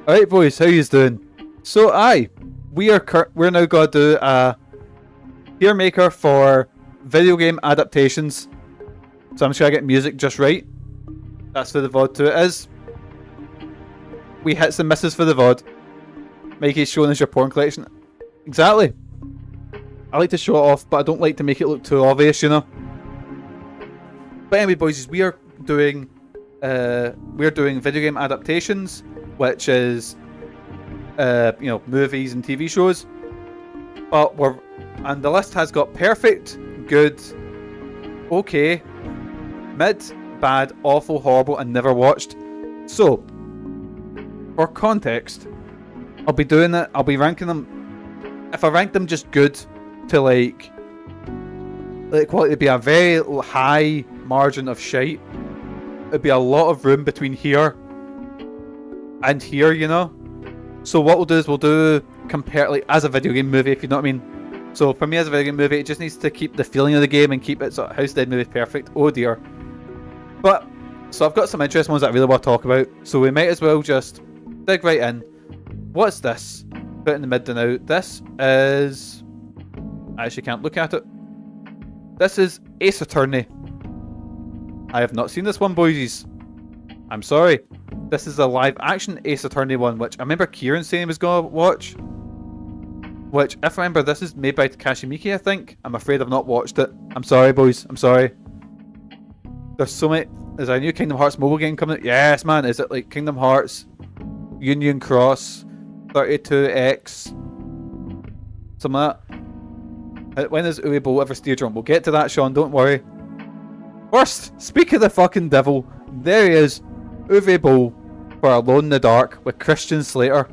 Alright boys, how yous doing? So we're now gonna do a tier maker for video game adaptations. So I'm just gonna get music just right. That's for the VOD too. It is. We hits and misses for the VOD. Make it shown as your porn collection. Exactly. I like to show it off, but I don't like to make it look too obvious, you know. But anyway, boys, we are doing video game adaptations, which is movies and TV shows. And the list has got perfect, good, okay, mid, bad, awful, horrible, and never watched. So, for context, I'll be doing it. I'll be ranking them. If I rank them just good to like quality, it'd be a very high margin of shite. It'd be a lot of room between here and here, you know. So what we'll do is we'll do compare like as a video game movie, if you know what I mean. So for me as a video game movie, it just needs to keep the feeling of the game and keep it sort of House Dead movie perfect. Oh dear. But so I've got some interesting ones that I really want to talk about. So we might as well just dig right in. What's this? Put in the mid and out. This is. I actually can't look at it. This is Ace Attorney. I have not seen this one, boys. I'm sorry. This is a live action Ace Attorney one, which I remember Kieran saying he was going to watch. Which, if I remember, this is made by Takashi Miike, I think. I'm afraid I've not watched it. I'm sorry, boys. I'm sorry. There's so many. Is a new Kingdom Hearts mobile game coming out? Yes, man. Is it like Kingdom Hearts, Union Cross, 32X, something like that? When is Uwe ever steer drum? We'll get to that, Sean. Don't worry. First, speak of the fucking devil. There he is. Uwe Boll for Alone in the Dark with Christian Slater.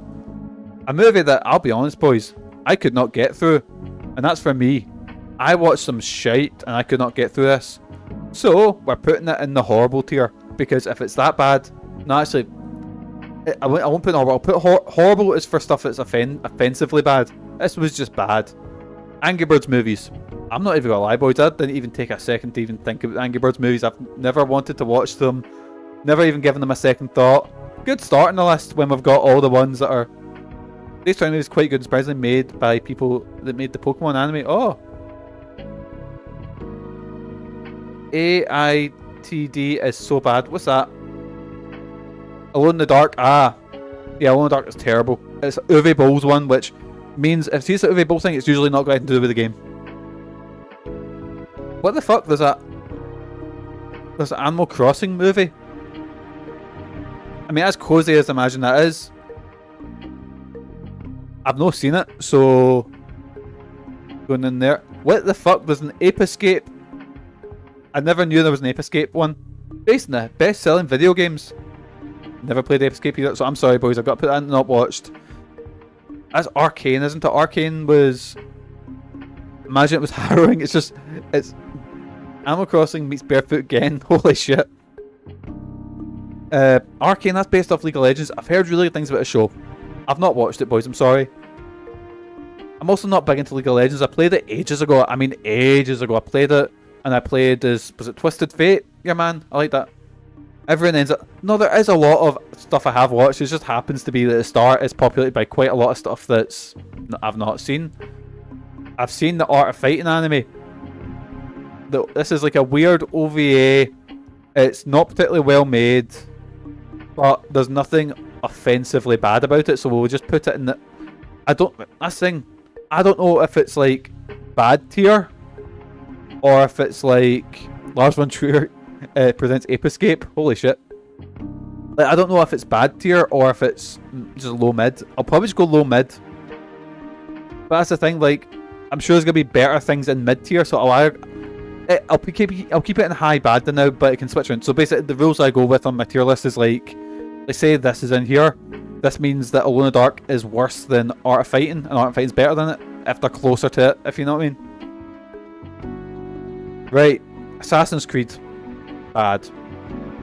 A movie that, I'll be honest, boys, I could not get through. And that's for me. I watched some shite and I could not get through this. So, we're putting it in the horrible tier. Because if it's that bad... No, actually... I won't put horrible. I'll put horrible is for stuff that's offensively bad. This was just bad. Angry Birds movies. I'm not even gonna lie, boys. I didn't even take a second to even think about Angry Birds movies. I've never wanted to watch them. Never even given them a second thought. Good start in the list when we've got all the ones that are... This time is quite good, surprisingly made by people that made the Pokemon anime. Oh! AITD is so bad. What's that? Alone in the Dark. Ah. Yeah, Alone in the Dark is terrible. It's Uwe Boll's one, which means if it's the Uwe Boll thing, it's usually not got anything to do with the game. What the fuck? There's an Animal Crossing movie? I mean, as cozy as I imagine that is. I've not seen it, so... Going in there. What the fuck? There's an Ape Escape. I never knew there was an Ape Escape one. Based on the best-selling video games. Never played Ape Escape either, so I'm sorry, boys. I've got to put that in not watched. That's Arcane, isn't it? Arcane was... Imagine it was harrowing. It's Animal Crossing meets Barefoot Gen. Holy shit. Arcane, that's based off League of Legends. I've heard really good things about the show. I've not watched it, boys. I'm sorry. I'm also not big into League of Legends. I played it ages ago. I mean, ages ago. I played it, and I played as... Was it Twisted Fate? Yeah, man. I like that. Everyone ends up... No, there is a lot of stuff I have watched. It just happens to be that the start is populated by quite a lot of stuff that's... I've not seen. I've seen the Art of Fighting anime. This is like a weird OVA. It's not particularly well made, but there's nothing offensively bad about it, so we'll just put it in the... That's the thing. I don't know if it's like bad tier, or if it's like Lars von Trier presents Ape Escape. Holy shit. Like, I don't know if it's bad tier or if it's just low mid. I'll probably just go low mid. But that's the thing, like, I'm sure there's gonna be better things in mid tier, so I'll keep it in high bad now, but it can switch around. So basically, the rules I go with on my tier list is like, let's say this is in here. This means that Alone in the Dark is worse than Art of Fighting, and Art of Fighting's better than it if they're closer to it, if you know what I mean. Right, Assassin's Creed, bad.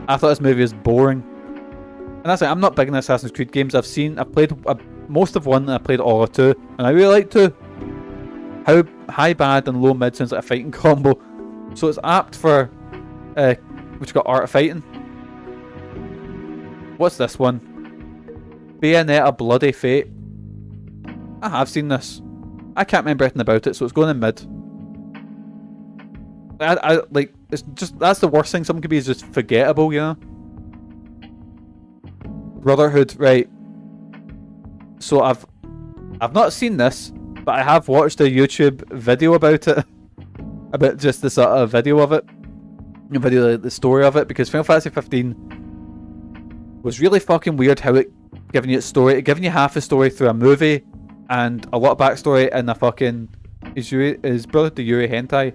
I thought this movie was boring, and that's it. I'm not big in Assassin's Creed games. I've played most of one, and I played all of two, and I really like two. How high bad and low mid sounds like a fighting combo. So it's apt for which got Art of Fighting. What's this one? Bayonetta Bloody Fate. I have seen this. I can't remember anything about it, so it's going in mid. I like, it's just, that's the worst thing something could be, is just forgettable, you know? Brotherhood, right. So I've not seen this, but I have watched a YouTube video about it. About just the sort of video of it. The story of it, because Final Fantasy 15 was really fucking weird how it giving you giving you half a story through a movie and a lot of backstory in a fucking is Brotherhood the Yuri hentai.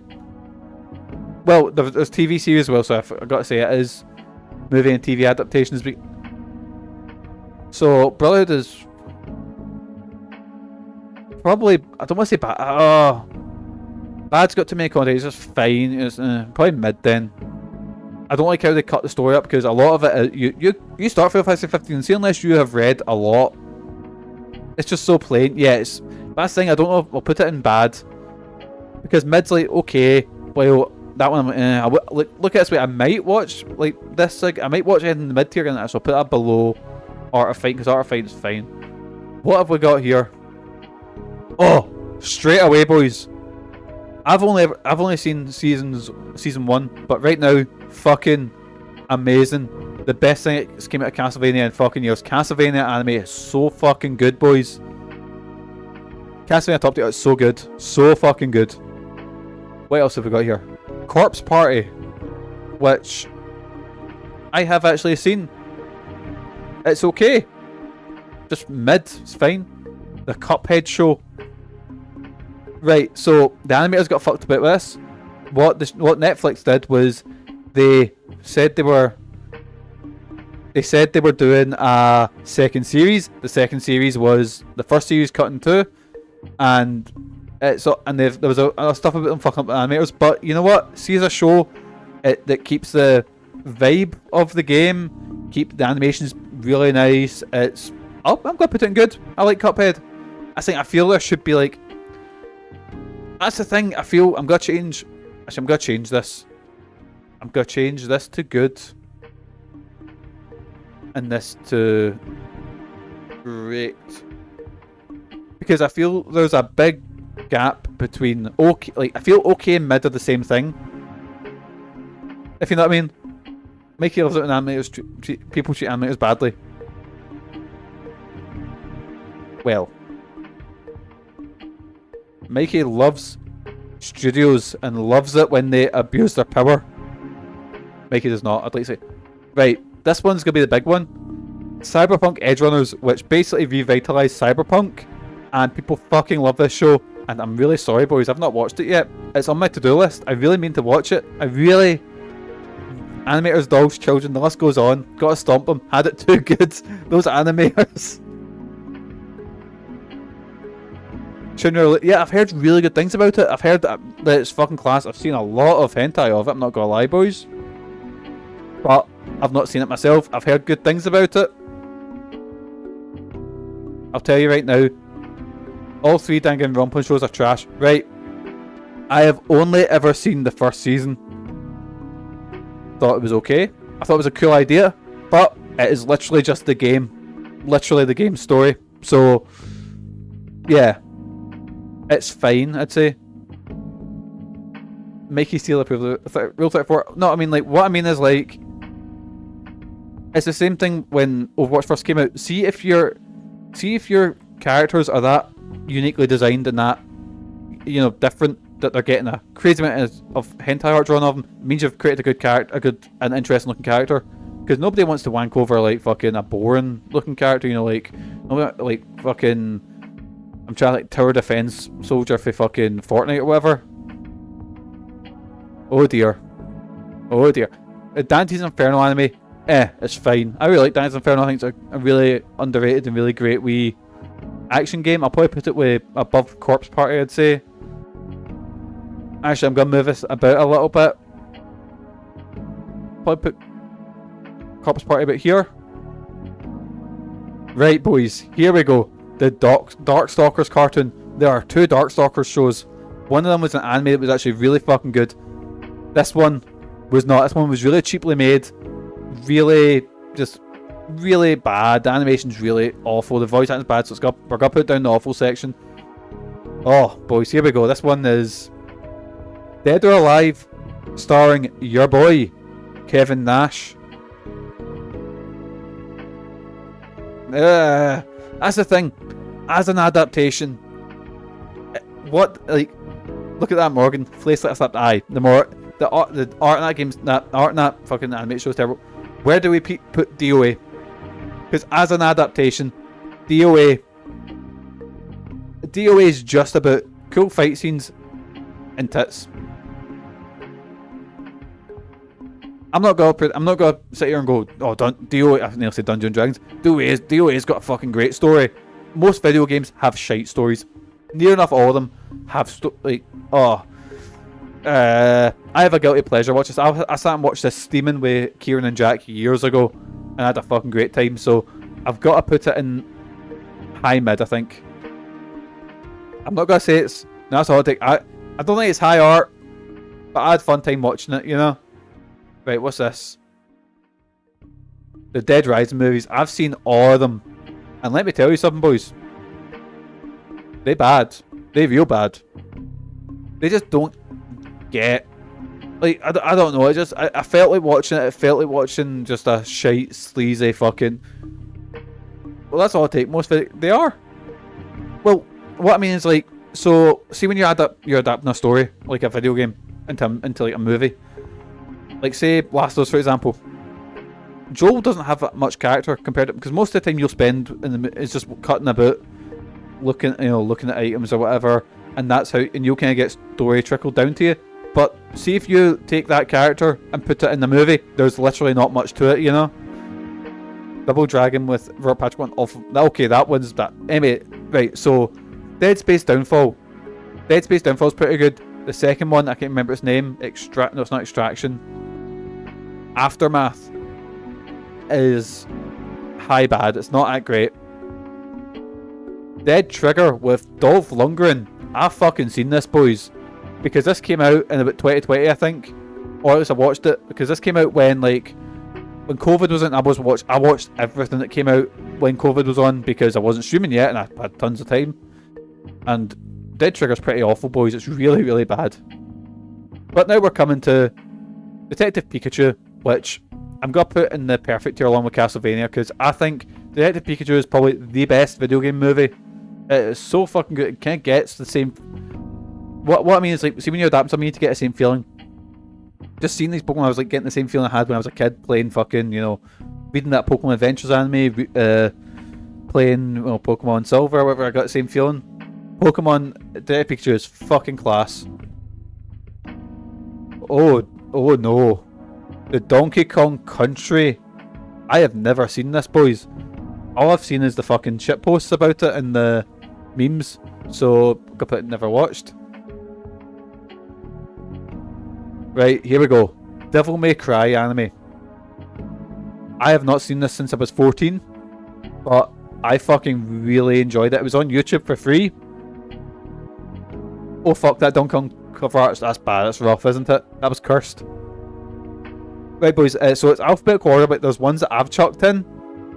Well, there's TV series as well, so I got to say it is movie and TV adaptations. So Brotherhood is probably, I don't want to say bad. Bad's got too many content. It's just fine. It's probably mid then. I don't like how they cut the story up, because a lot of it is, you start Final Fantasy 15, see, unless you have read a lot, it's just so plain. Yeah, it's that's the thing. I don't know if I'll put it in bad, because mid's like okay. Well, that one, look at this way. I might watch like this. Like I might watch it in the mid tier, and so I'll put that below Art of Fight, because Art of Fight is fine. What have we got here? Oh, straight away, boys. I've only seen season 1, but right now, fucking amazing. The best thing that came out of Castlevania in fucking years. Castlevania anime is so fucking good, boys. Castlevania Top Tier is so good. So fucking good. What else have we got here? Corpse Party, which I have actually seen. It's okay. Just mid, it's fine. The Cuphead show. Right, so the animators got fucked a bit with this. What Netflix did was they said they were doing a second series. The second series was the first series cut in two, and there was a stuff about them fucking up the animators. But you know what? See, as a show that keeps the vibe of the game, keep the animations really nice. I'm gonna put it in good. I like Cuphead. I feel there should be like. That's the thing. I feel I'm gonna change. Actually, I'm gonna change this. I'm gonna change this to good, and this to great, because I feel there's a big gap between okay. Like I feel okay and mid are the same thing. If you know what I mean. Mikey loves it when animators people treat animators badly. Well. Mikey loves studios and loves it when they abuse their power. Mikey does not, I'd like to say. Right, this one's going to be the big one. Cyberpunk Edgerunners, which basically revitalized Cyberpunk. And people fucking love this show. And I'm really sorry, boys, I've not watched it yet. It's on my to-do list. I really mean to watch it. Animators, dogs, children, the list goes on. Gotta stomp them. Had it too good. Those animators. Yeah, I've heard really good things about it. I've heard that it's fucking class. I've seen a lot of hentai of it, I'm not gonna lie, boys. But I've not seen it myself. I've heard good things about it. I'll tell you right now, all 3 Danganronpa shows are trash. Right, I have only ever seen the first season. Thought it was okay. I thought it was a cool idea, but it is literally just the game. Literally the game story. So, yeah. It's fine, I'd say. Mikey Steele approved Rule 34. No, I mean, like, what I mean is, like, it's the same thing when Overwatch first came out. See if your characters are that uniquely designed and that, you know, different, that they're getting a crazy amount of hentai art drawn of them. It means you've created a good character, an interesting looking character. Because nobody wants to wank over, like, fucking a boring looking character, you know, like fucking. I'm trying to like tower defense soldier for fucking Fortnite or whatever. Oh dear. Oh dear. Dante's Inferno anime, it's fine. I really like Dante's Inferno. I think it's a really underrated and really great wee action game. I'll probably put it way above Corpse Party, I'd say. Actually, I'm going to move this about a little bit. Probably put Corpse Party about here. Right, boys. Here we go. The Darkstalkers cartoon. There are 2 Darkstalkers shows. One of them was an anime that was actually really fucking good. This one was not. This one was really cheaply made. Really just really bad. The animation's really awful. The voice acting's bad, so we're gonna put it down the awful section. Oh, boys, here we go. This one is Dead or Alive, starring your boy, Kevin Nash. That's the thing. As an adaptation, what, like, look at that Morgan face like a slapped eye. The art in that game's that art in that fucking animation show is terrible. Where do we put DOA? Because as an adaptation, DOA is just about cool fight scenes and tits. I'm not gonna sit here and go, oh, DOA. I nearly said Dungeons and Dragons. DOA's got a fucking great story. Most video games have shite stories. Near enough all of them have I have a guilty pleasure watch this. I sat and watched this steaming with Kieran and Jack years ago, and I had a fucking great time. So I've got to put it in high mid. I think. I'm not gonna say it's. No, that's all I take. I don't think it's high art, but I had fun time watching it. You know. Right, what's this? The Dead Rising movies. I've seen all of them, and let me tell you something, boys. They bad. They real bad. They just don't get. Like, I don't know. I felt like watching it. It felt like watching just a shite, sleazy fucking. Well, that's all I take. Most of it, they are. Well, what I mean is, like, so see when you're adapting a story, like a video game, into like a movie. Like, say Last of Us, for example. Joel doesn't have that much character compared to, because most of the time you'll spend is just cutting about, looking at items or whatever, and that's how, and you'll kind of get story trickled down to you. But see if you take that character and put it in the movie, there's literally not much to it, you know. Double Dragon with Robert Patrick went off. Okay, that one's that. Anyway, right. So, Dead Space Downfall. Dead Space Downfall is pretty good. The second one, I can't remember its name. No, it's not Extraction. Aftermath is high bad. It's not that great. Dead Trigger with Dolph Lundgren. I've fucking seen this, boys, because this came out in about 2020, I think, or at least I watched it because this came out when COVID was in. I watched everything that came out when COVID was on because I wasn't streaming yet and I had tons of time. And Dead Trigger's pretty awful, boys. It's really, really bad. But now we're coming to Detective Pikachu, which I'm going to put in the perfect tier along with Castlevania, because I think Detective Pikachu is probably the best video game movie. It is so fucking good. It kind of gets the same... What I mean is, like, see when you adapt something, you need to get the same feeling. Just seeing these Pokemon, I was like getting the same feeling I had when I was a kid, playing fucking, reading that Pokemon Adventures anime, playing Pokemon Silver or whatever. I got the same feeling. Pokemon Detective Pikachu is fucking class. Oh no. The Donkey Kong Country. I have never seen this, boys. All I've seen is the fucking shitposts about it and the memes. So, never watched. Right, here we go. Devil May Cry anime. I have not seen this since I was 14. But I fucking really enjoyed it. It was on YouTube for free. Oh fuck, that Donkey Kong cover art, that's bad, that's rough, isn't it? That was cursed. Right, boys, so it's alphabetical order, but there's ones that I've chucked in,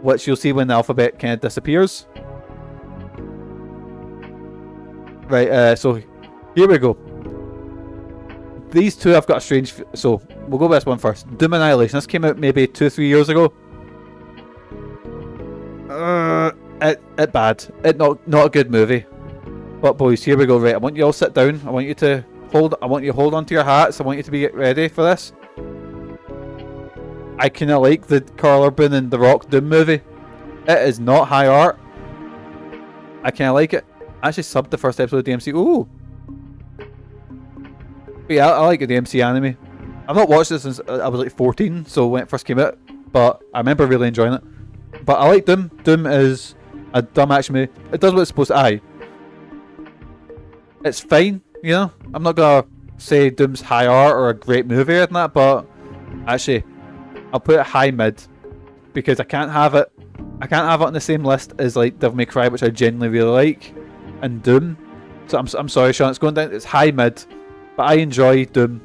which you'll see when the alphabet kind of disappears. Right, so here we go. These two I've got a strange... So, we'll go with this one first. Doom Annihilation. This came out maybe 2-3 years ago. It bad. It not a good movie. But boys, here we go. Right, I want you all sit down. I want you to hold on to your hats. I want you to be ready for this. I kinda like the Carl Urban and The Rock Doom movie. It is not high art. I kinda like it. I actually subbed the first episode of DMC. Ooh. But yeah, I like the DMC anime. I've not watched it since I was like 14, so when it first came out. But I remember really enjoying it. But I like Doom. Doom is a dumb action movie. It does what it's supposed to. It's fine, I'm not gonna say Doom's high art or a great movie or that, but actually, I'll put it high mid because I can't have it on the same list as like Devil May Cry, which I genuinely really like, and Doom. So I'm sorry, Sean. It's going down. It's high mid, but I enjoy Doom.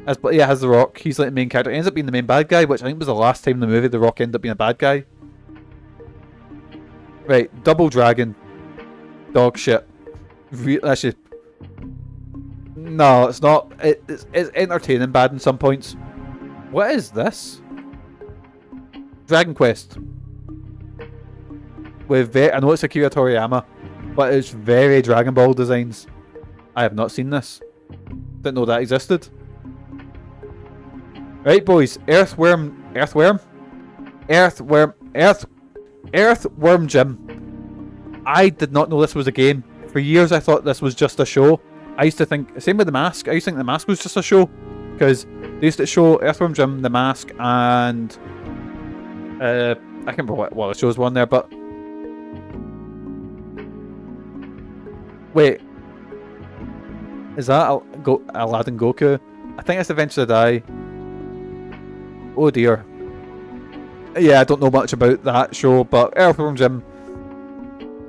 But yeah, has The Rock. He's like the main character. He ends up being the main bad guy, which I think was the last time in the movie The Rock ended up being a bad guy. Right, Double Dragon. Dog shit. Actually, no, it's not. It's entertaining bad in some points. What is this? Dragon Quest. I know it's Akira Toriyama, but it's very Dragon Ball designs. I have not seen this. Didn't know that existed. Right, boys. Earthworm Jim. I did not know this was a game. For years I thought this was just a show. I used to think, same with The Mask, I used to think The Mask was just a show. Because they used to show Earthworm Jim, The Mask, and... I can't remember what the shows were on there, but... Wait. Is that Aladdin Goku? I think it's Adventure Die. Oh dear. Yeah, I don't know much about that show, but Earthworm Jim...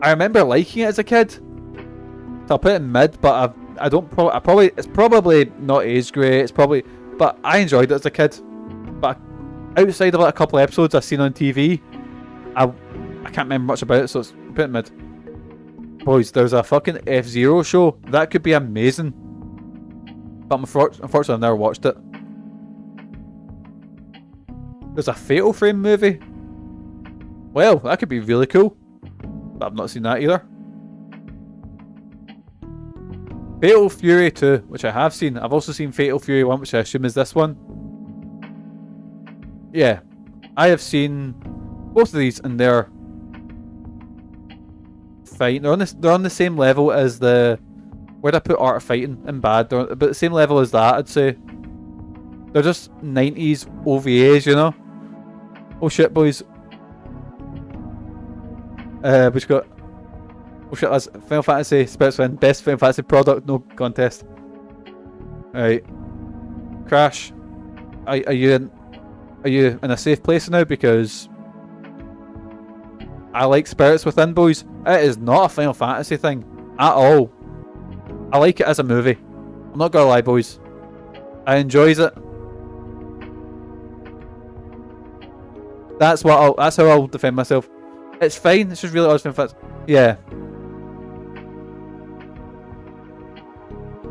I remember liking it as a kid. So I'll put it in mid, but it's probably not aged great. But I enjoyed it as a kid. But outside of like a couple of episodes I've seen on TV, I can't remember much about it, so it's put it in mid. Boys, there's a fucking F-Zero show. That could be amazing. But unfortunately I've never watched it. There's a Fatal Frame movie. Well, that could be really cool. But I've not seen that either. Fatal Fury 2, which I have seen. I've also seen Fatal Fury 1, which I assume is this one. Yeah. I have seen both of these, and they're fine. They're on the same level as the... Where'd I put Art of Fighting in bad? They're about the same level as that, I'd say. They're just 90s OVAs, you know? Oh shit, boys. We've got... Oh shit, that's Final Fantasy Spirits Win. Best Final Fantasy product, no contest. Alright. Crash. Are you in a safe place now? Because I like Spirits Within, boys. It is not a Final Fantasy thing. At all. I like it as a movie. I'm not gonna lie, boys. I enjoys it. That's how I'll defend myself. It's fine, it's just really odd Final Fantasy. Yeah.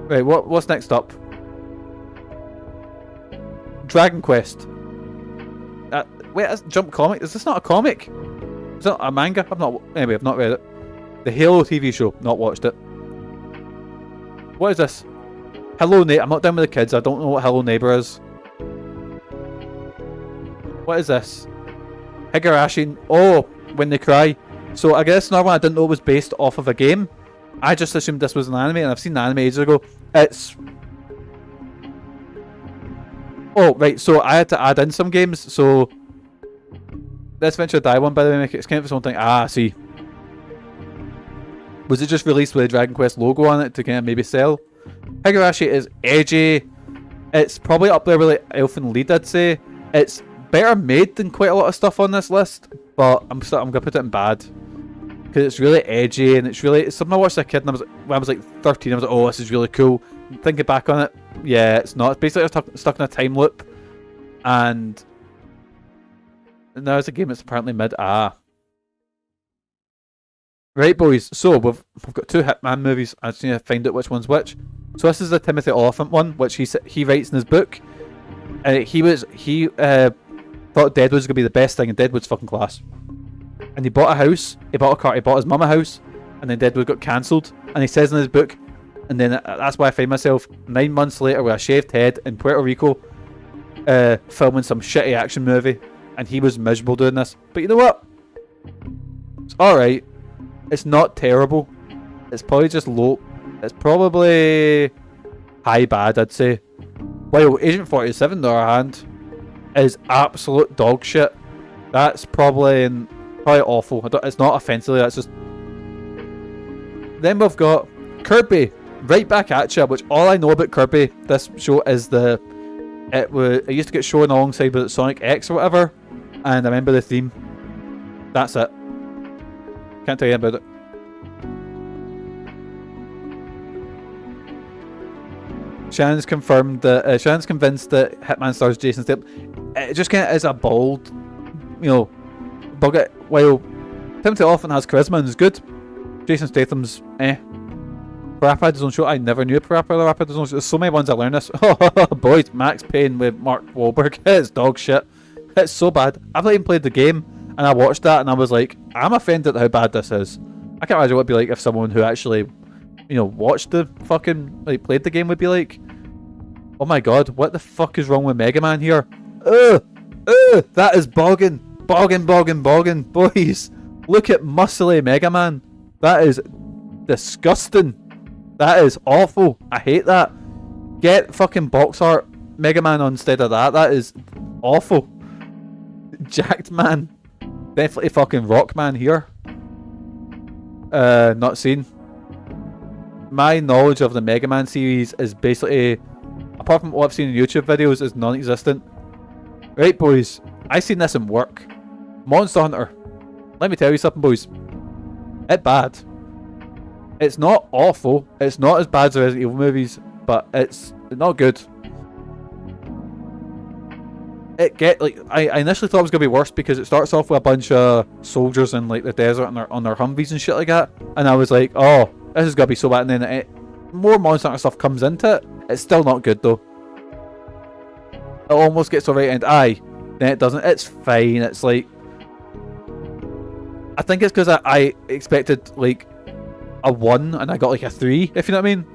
Right, what's next up? Dragon Quest. Wait, that's Jump Comic? Is this not a comic? Is that a manga? I've not read it. The Halo TV show, not watched it. What is this? Hello Neighbor. I'm not down with the kids, I don't know what Hello Neighbor is. What is this? Higurashi. Oh, When They Cry. So I guess another one I didn't know it was based off of a game. I just assumed this was an anime, and I've seen the anime ages ago. It's... Oh, right, so I had to add in some games, so... This Adventure Die one, by the way, it's kind of something... Ah, see. Was it just released with a Dragon Quest logo on it to kind of maybe sell? Higurashi is edgy. It's probably up there with like Elfen Lied, I'd say. It's better made than quite a lot of stuff on this list, but I'm going to put it in bad. Because it's really edgy, and it's something I watched as a kid, and when I was like 13, I was like, oh, this is really cool. Thinking back on it, yeah, it's not. It's basically stuck in a time loop, and now it's a game that's apparently mid. Ah. Right, boys, so we've got two Hitman movies. I just need to find out which one's which. So this is the Timothy Oliphant one, which he writes in his book. He thought Deadwood was going to be the best thing, and Deadwood's fucking class. And he bought a house, he bought a car, he bought his mum a house, and then Deadwood got cancelled. And he says in his book, and then that's why I find myself 9 months later with a shaved head in Puerto Rico, filming some shitty action movie, and he was miserable doing this. But you know what? It's alright. It's not terrible. It's probably just low. It's probably high bad, I'd say. While Agent 47, on the other hand, is absolute dog shit. That's probably awful. It's not offensively, that's just... Then we've got Kirby, right back at ya, which all I know about Kirby, this show, is it used to get shown alongside with Sonic X or whatever, and I remember the theme. That's it. Can't tell you about it. Shannon's confirmed that Shannon's convinced that Hitman stars Jason Statham. It just kind of is a bold, you know, bug it. While Timothy Olyphant has charisma and is good, Jason Statham's Parappa had his own show. I never knew Parappa had his own show. There's so many ones I learned this. Oh boys, Max Payne with Mark Wahlberg. It's dog shit. It's so bad. I've not even played the game, and I watched that, and I was like, I'm offended at how bad this is. I can't imagine what it'd be like if someone who actually, you know, watched the fucking, like, played the game would be like, oh my god, what the fuck is wrong with Mega Man here? That is bogging. Bogging. Boys, look at muscly Mega Man. That is disgusting. That is awful. I hate that. Get fucking box art Mega Man instead of that. That is awful. Jacked Man. Definitely fucking Rock Man here. Not seen. My knowledge of the Mega Man series is basically, apart from what I've seen in YouTube videos, is non-existent. Right, boys. I seen this in work. Monster Hunter. Let me tell you something, boys. It's bad. It's not awful. It's not as bad as the Resident Evil movies, but it's not good. I initially thought it was gonna be worse because it starts off with a bunch of soldiers in like the desert on their Humvees and shit like that, and I was like, oh, this is gonna be so bad. And then more Monster Hunter stuff comes into it. It's still not good though. It almost gets to the right end. Then it doesn't. It's fine. It's like, I think it's because I expected like a 1 and I got like a 3, if you know what I mean.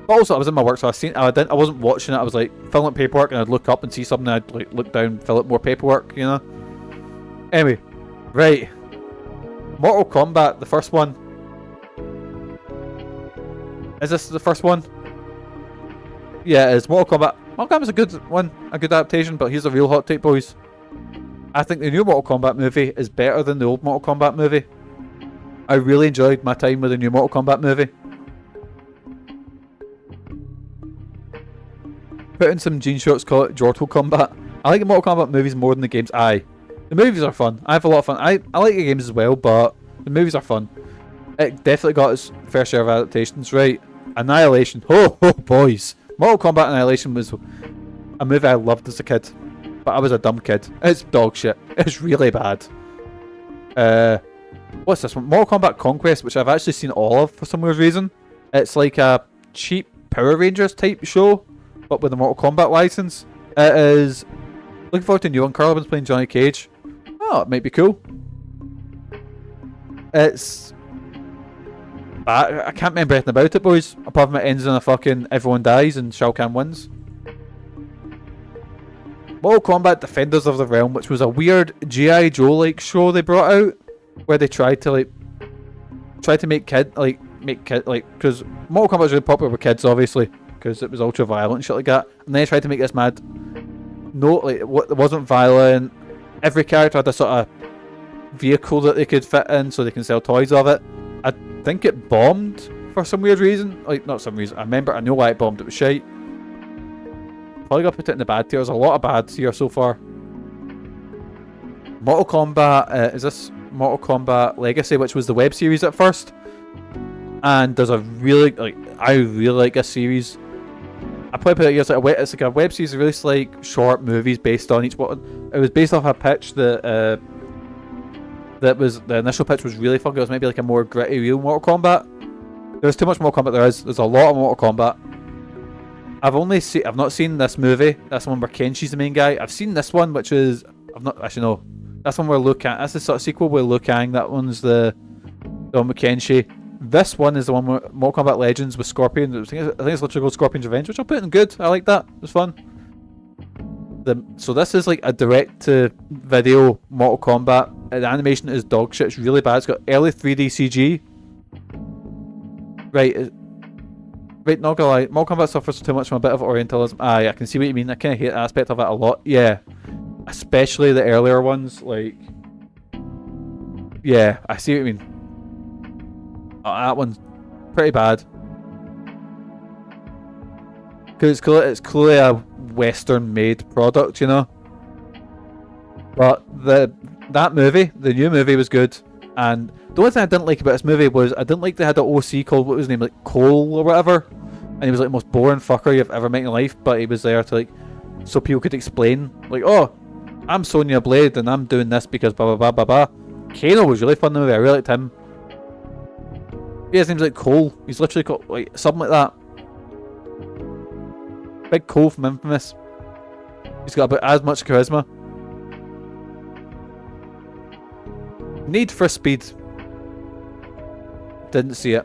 But also I was in my work, so I wasn't watching it. I was like filling up paperwork, and I'd look up and see something, and I'd like look down, fill up more paperwork, you know. Anyway, right. Mortal Kombat, the first one. Is this the first one? Yeah, it is. Mortal Kombat. Mortal Kombat's a good one, a good adaptation, but here's a real hot take, boys. I think the new Mortal Kombat movie is better than the old Mortal Kombat movie. I really enjoyed my time with the new Mortal Kombat movie. Put in some jean shorts, call it Jortal Kombat. I like the Mortal Kombat movies more than the games. The movies are fun. I have a lot of fun. I like the games as well, but the movies are fun. It definitely got its fair share of adaptations, right? Annihilation. Oh boys. Mortal Kombat Annihilation was a movie I loved as a kid, but I was a dumb kid. It's dog shit. It's really bad. What's this one? Mortal Kombat Conquest, which I've actually seen all of for some weird reason. It's like a cheap Power Rangers type show, but with a Mortal Kombat license. It is. Looking forward to a new one. Carl Urban's playing Johnny Cage. Oh, it might be cool. It's. I can't remember anything about it, boys. Apart from it ends in a fucking everyone dies and Shao Kahn wins. Mortal Kombat Defenders of the Realm, which was a weird G.I. Joe like show they brought out, where they tried to make because Mortal Kombat was really popular with kids, obviously, because it was ultra violent and shit like that, and they tried to make this mad. No, like it wasn't violent. Every character had a sort of vehicle that they could fit in, so they can sell toys of it. I think it bombed for some weird reason. Like, not some reason. I know why it bombed. It was shite. Probably got to put it in the bad tier. There's a lot of bads here so far. Mortal Kombat. Is this Mortal Kombat Legacy, which was the web series at first? And there's a really I really like this series. I probably put it here. It's like a web series, released like short movies based on each one. It was based off a pitch that was the initial pitch was really fucking. It was maybe like a more gritty, real Mortal Kombat. There's too much Mortal Kombat. There's a lot of Mortal Kombat. I've not seen this movie. That's the one where Kenshi's the main guy. I've seen this one, which is that's one where Liu Kang. That's the sort of sequel with Liu Kang. That one's the one with Kenshi. This one is the one with Mortal Kombat Legends with Scorpion. I think it's literally called Scorpion's Revenge, which I'll put in good. I like that. It was fun. So this is like a direct-to-video Mortal Kombat. The animation is dog shit. It's really bad. It's got early 3D CG. Right, not gonna lie. Mortal Kombat suffers too much from a bit of Orientalism. I can see what you mean. I kind of hate the aspect of it a lot. Yeah. Especially the earlier ones. Like... Yeah, I see what you mean. That one's pretty bad. Because it's clearly a Western-made product, you know? But that movie, the new movie, was good. And the only thing I didn't like about this movie was I didn't like they had an OC called, what was his name, like Cole or whatever. and he was like the most boring fucker you've ever met in your life, but he was there to like, so people could explain, like, oh, I'm Sonya Blade and I'm doing this because blah blah blah blah blah. Kano was really fun in the movie. I really liked him. Yeah, his name's like Cole. He's literally called like something like that. Big Cole from Infamous. He's got about as much charisma. Need for Speed. Didn't see it.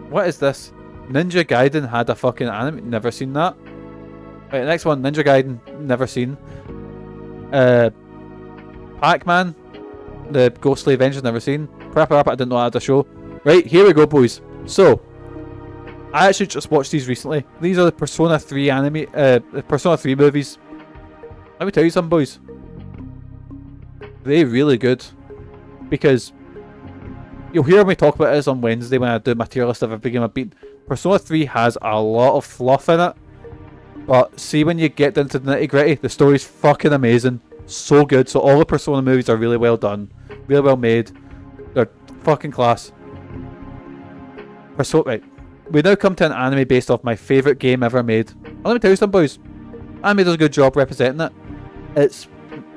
What is this? Ninja Gaiden had a fucking anime. Never seen that. Right, next one. Ninja Gaiden. Never seen. Pac-Man. The Ghostly Avengers. Never seen. Parappa, I didn't know I had a show. Right, here we go, boys. So, I actually just watched these recently. These are the Persona 3 anime, the Persona 3 movies. Let me tell you something, boys. They're really good. Because you'll hear me talk about this on Wednesday when I do my tier list of every game I've beaten. Persona 3 has a lot of fluff in it. But see, when you get into the nitty gritty, the story's fucking amazing. So good. So all the Persona movies are really well done. Really well made. They're fucking class. Persona, right. We now come to an anime based off my favourite game ever made. And let me tell you something, boys. Anime does a good job representing it. It's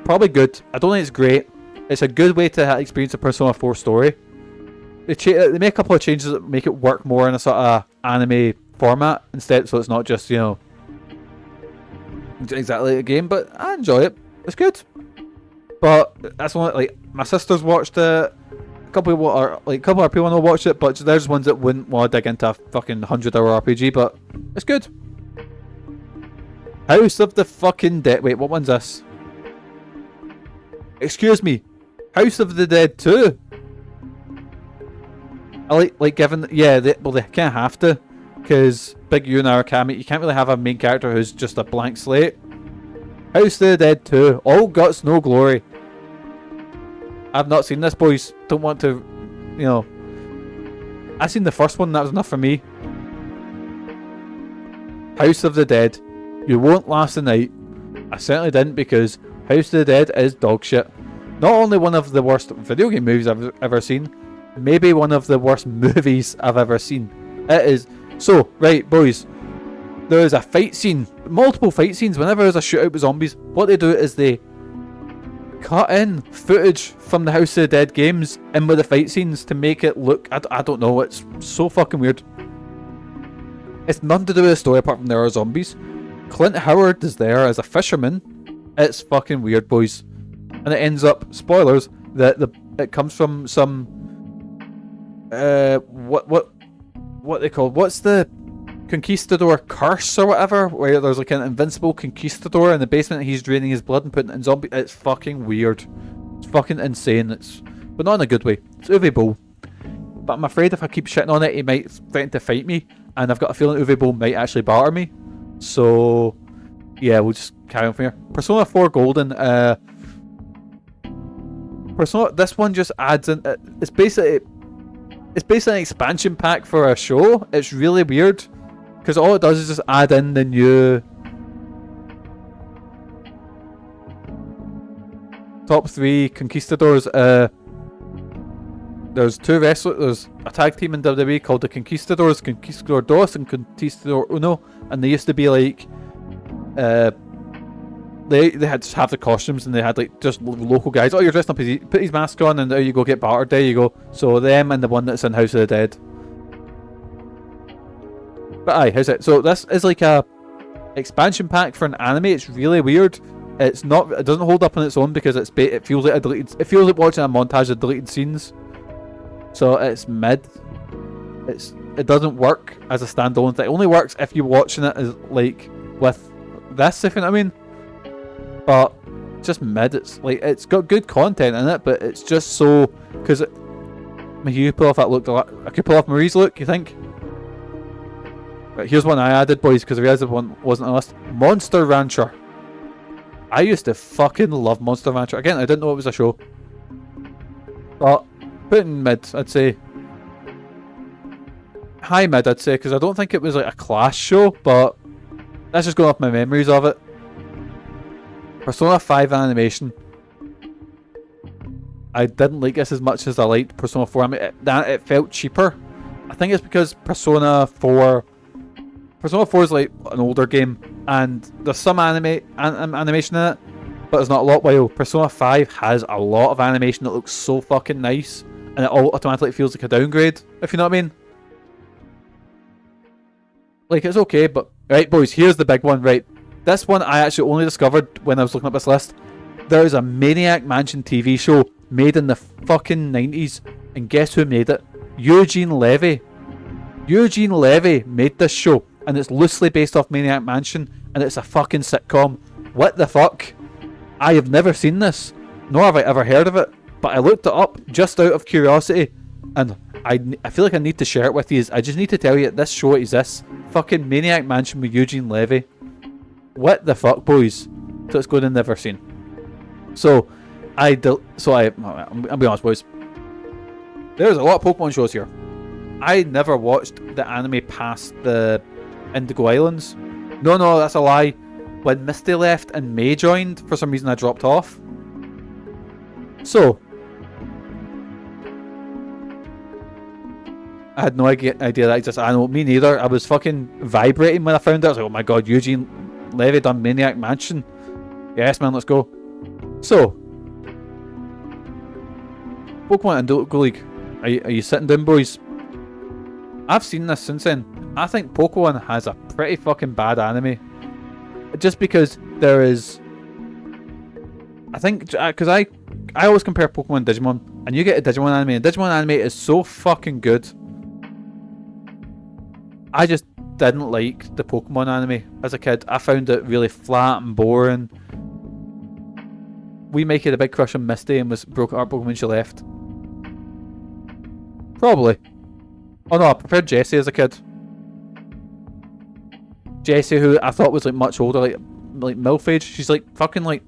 probably good. I don't think it's great. It's a good way to experience a Persona 4 story. They make a couple of changes that make it work more in a sort of anime format instead, so it's not just, you know, exactly a game, but I enjoy it. It's good. But that's one, like, my sisters watched it. A couple of people know watched it, but there's ones that wouldn't want to dig into a fucking 100-hour RPG, but it's good. House of the fucking Dead. Wait, what one's this? Excuse me. House of the Dead 2. I like given, yeah, they kind of have to, because Big U and Arakami, you can't really have a main character who's just a blank slate. House of the Dead 2. All guts, no glory. I've not seen this, boys. Don't want to, you know. I seen the first one, that was enough for me. House of the Dead. You won't last the night. I certainly didn't, because House of the Dead is dog shit. Not only one of the worst video game movies I've ever seen, maybe one of the worst movies I've ever seen. It is. So, right, boys. There is a fight scene. Multiple fight scenes. Whenever there's a shootout with zombies, what they do is they cut in footage from the House of the Dead games in with the fight scenes to make it look, I don't know, it's so fucking weird. It's nothing to do with the story apart from there are zombies. Clint Howard is there as a fisherman. It's fucking weird, boys. And it ends up, spoilers, that it comes from some what they call, what's the conquistador curse or whatever, where there's like an invincible conquistador in the basement and he's draining his blood and putting it in zombie. It's fucking weird. It's fucking insane. But not in a good way. It's Uwe Boll. But I'm afraid if I keep shitting on it, he might threaten to fight me, and I've got a feeling Uwe Boll might actually batter me. So yeah, we'll just carry on from here. Persona 4 Golden. Persona. This one just adds in. It's basically an expansion pack for a show. It's really weird. Because all it does is just add in the new top 3 conquistadors. There's 2 wrestlers. There's a tag team in WWE called the Conquistadors, Conquistador Dos and Conquistador Uno, and they used to be like, they had to have the costumes, and they had like just local guys. Oh, you're dressed up as put his mask on, and there you go, get battered. There you go. So them and the one that's in House of the Dead. But aye, how's it? So this is like a expansion pack for an anime. It's really weird. It's not. It doesn't hold up on its own because it feels like a deleted. It feels like watching a montage of deleted scenes. So it's mid. It doesn't work as a standalone thing. It only works if you're watching it as like with this, if you know what I mean. But just mid. It's like it's got good content in it, but it's just so because you pull off that look. I could pull off Marie's look. You think? Right, here's one I added, boys, because I realised the one wasn't on the list. Monster Rancher. I used to fucking love Monster Rancher. Again, I didn't know it was a show. But put it in mid, I'd say. High mid, I'd say, because I don't think it was like a class show, but that's just going off my memories of it. Persona 5 animation. I didn't like this as much as I liked Persona 4. I mean, it felt cheaper. I think it's because Persona 4 is like an older game, and there's some animation in it, but there's not a lot. While Persona 5 has a lot of animation that looks so fucking nice, and it all automatically feels like a downgrade, if you know what I mean. Like, it's okay, but... Right, boys, here's the big one, right? This one I actually only discovered when I was looking up this list. There is a Maniac Mansion TV show made in the fucking 90s, and guess who made it? Eugene Levy. Eugene Levy made this show, and it's loosely based off Maniac Mansion, and it's a fucking sitcom. What the fuck? I have never seen this, nor have I ever heard of it, but I looked it up just out of curiosity, and I feel like I need to share it with you. I just need to tell you that this show exists. Fucking Maniac Mansion with Eugene Levy. What the fuck, boys? So it's going to Never Seen. So, I'll be honest, boys. There's a lot of Pokemon shows here. I never watched the anime past the Indigo Islands. No, that's a lie. When Misty left and May joined, for some reason I dropped off. So, I had no idea that existed. I know, me neither. I was fucking vibrating when I found it. I was like, oh my god, Eugene Levy done Maniac Mansion. Yes, man, let's go. So, Pokemon Indigo League. Are you sitting down, boys? I've seen this since then. I think Pokemon has a pretty fucking bad anime. Just because there is... I think... Because I always compare Pokemon and Digimon. And you get a Digimon anime. And Digimon anime is so fucking good. I just didn't like the Pokemon anime as a kid. I found it really flat and boring. We make it a big crush on Misty and was broke heartbroken when she left. Probably. Oh no, I preferred Jessie as a kid. Jessie, who I thought was like much older, like MILF age. She's like fucking like...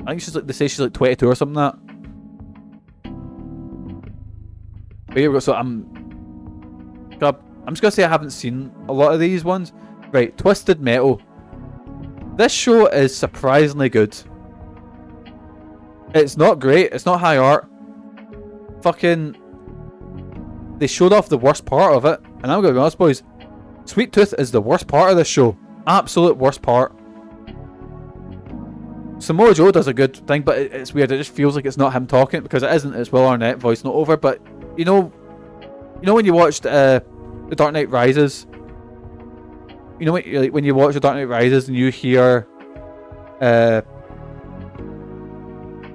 I think she's like, they say she's like 22 or something like that. But here we go, so I'm just gonna say I haven't seen a lot of these ones. Right, Twisted Metal. This show is surprisingly good. It's not great, it's not high art. Fucking... They showed off the worst part of it, and I'm gonna be honest, boys. Sweet Tooth is the worst part of this show. Absolute worst part. Samoa Joe does a good thing, but it's weird. It just feels like it's not him talking, because it isn't. It's Will Arnett voice not over. But you know when you watched The Dark Knight Rises. You know when you watch The Dark Knight Rises and you hear,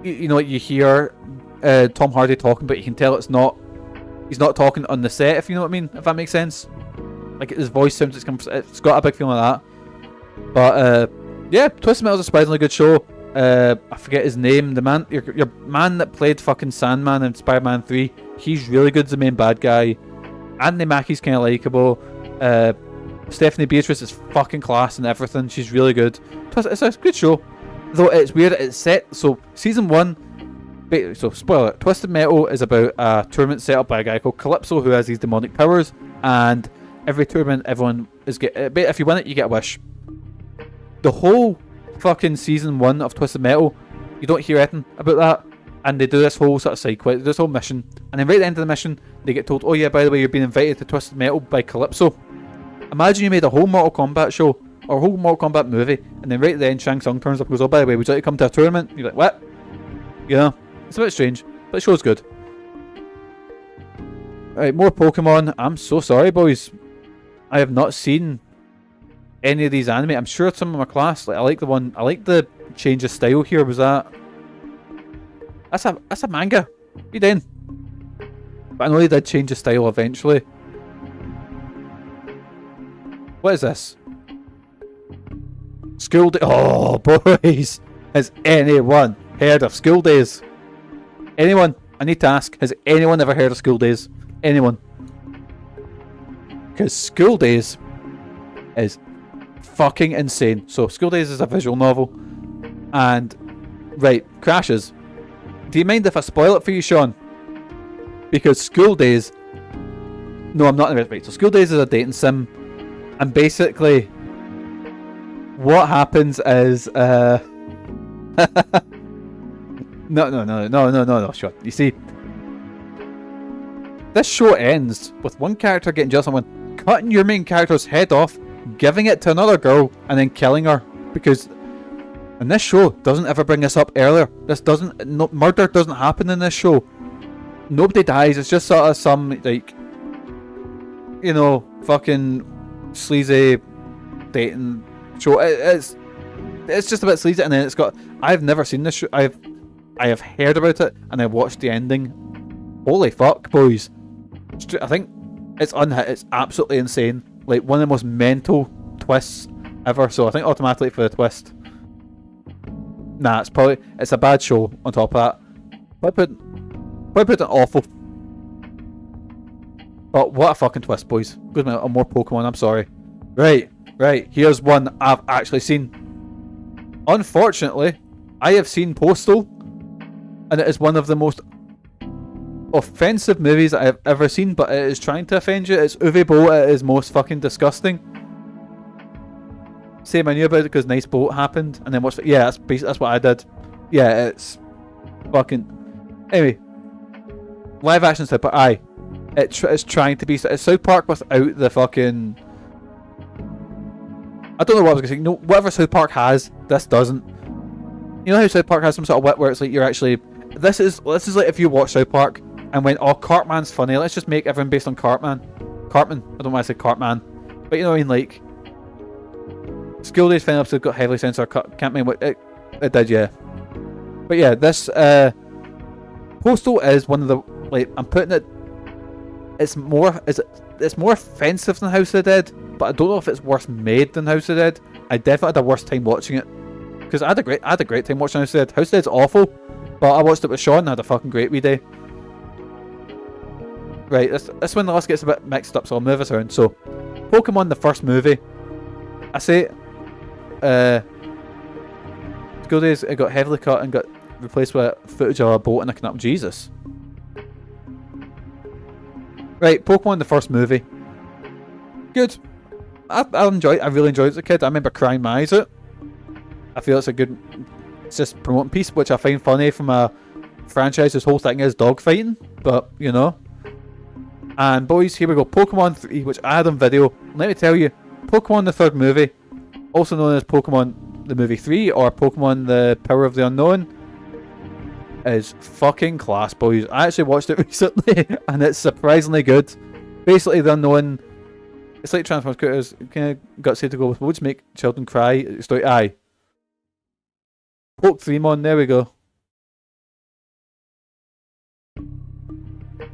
you hear Tom Hardy talking, but you can tell it's not. He's not talking on the set, if you know what I mean. If that makes sense. Like his voice sounds, it's got a big feeling like that. But yeah, Twisted Metal is a surprisingly good show. I forget his name. The man, your man that played fucking Sandman in Spider-Man 3. He's really good as the main bad guy. Anthony Mackie's kind of likable. Stephanie Beatrice is fucking class and everything. She's really good. It's a good show. Though it's weird. It's set so season 1. So spoiler: Twisted Metal is about a tournament set up by a guy called Calypso who has these demonic powers, and every tournament everyone is if you win it you get a wish. The whole fucking season 1 of Twisted Metal, you don't hear anything about that, and they do this whole sort of side quest, this whole mission, and then right at the end of the mission they get told, oh yeah, by the way, you're being invited to Twisted Metal by Calypso. Imagine you made a whole Mortal Kombat show or a whole Mortal Kombat movie, and then right at the end Shang Tsung turns up and goes, oh by the way, would you like to come to a tournament? You're like, what? Yeah, it's a bit strange, but the show's good. Right, more Pokemon. I'm so sorry, boys. I have not seen any of these anime. I'm sure some of them are class. Like I like the change of style here. Was that? That's a manga. You doing? But I know they did change the style eventually. What is this? School Day. Oh, boys. Has anyone heard of School Days? Anyone? I need to ask. Has anyone ever heard of School Days? Anyone? Because School Days is fucking insane. So School Days is a visual novel. And, right, crashes. Do you mind if I spoil it for you, Sean? Because School Days... No, I'm not... Right, so School Days is a dating sim. And basically... What happens is... No, Sean. You see... This show ends with one character getting jealous of someone, cutting your main character's head off, giving it to another girl, and then killing her. Because, and this show doesn't ever bring this up earlier. Murder doesn't happen in this show. Nobody dies. It's just sort of some, like, you know, fucking sleazy dating show. It's just a bit sleazy, and then it's got. I've never seen this show. I have heard about it, and I watched the ending. Holy fuck, boys! I think it's unhit. It's absolutely insane. Like one of the most mental twists ever. So I think automatically for the twist. Nah, it's a bad show. On top of that, put it awful. But what a fucking twist, boys. Good minute, more Pokemon. I'm sorry. Right. Here's one I've actually seen. Unfortunately, I have seen Postal, and it is one of the most offensive movies I have ever seen, but it is trying to offend you. It's Uwe Boll at his most fucking disgusting. Same, I knew about it because Nice Boat happened, and then what's... Yeah, that's what I did. Yeah, it's fucking... Anyway. Live action South Park. Aye. It's trying to be... It's South Park without the fucking... I don't know what I was going to say. No, whatever South Park has, this doesn't. You know how South Park has some sort of wit where it's like you're actually... This is like if you watch South Park and went, oh, Cartman's funny, let's just make everyone based on Cartman. Cartman. I don't know why I said Cartman. But you know what I mean, like... School Days final episode got heavily censored. Can't remember what it did, yeah. But yeah, this Postal is one of the, like, I'm putting it. It's more offensive than House of the Dead, but I don't know if it's worse made than House of the Dead. I definitely had a worse time watching it because I had a great time watching House of the Dead. House of the Dead's awful, but I watched it with Sean and had a fucking great wee day. Right, this one the list gets a bit mixed up, so I'll move us around. So, Pokemon the first movie. I say, School Days, it got heavily cut and got replaced with footage of a boat and a canal. Jesus. Right, Pokemon the first movie. Good. I really enjoyed it as a kid. I remember crying my eyes out. I feel it's a good... It's just promoting peace, which I find funny from a franchise whose whole thing is dog fighting. But, you know. And boys, here we go. Pokemon 3, which I had on video. Let me tell you, Pokemon the third movie, also known as Pokemon the Movie 3 or Pokemon the Power of the Unknown, is fucking class, boys. I actually watched it recently and it's surprisingly good. Basically, the Unknown, it's like Transformers Critters, kind of got said to go with would make children cry. Story, aye. Poke 3mon, there we go.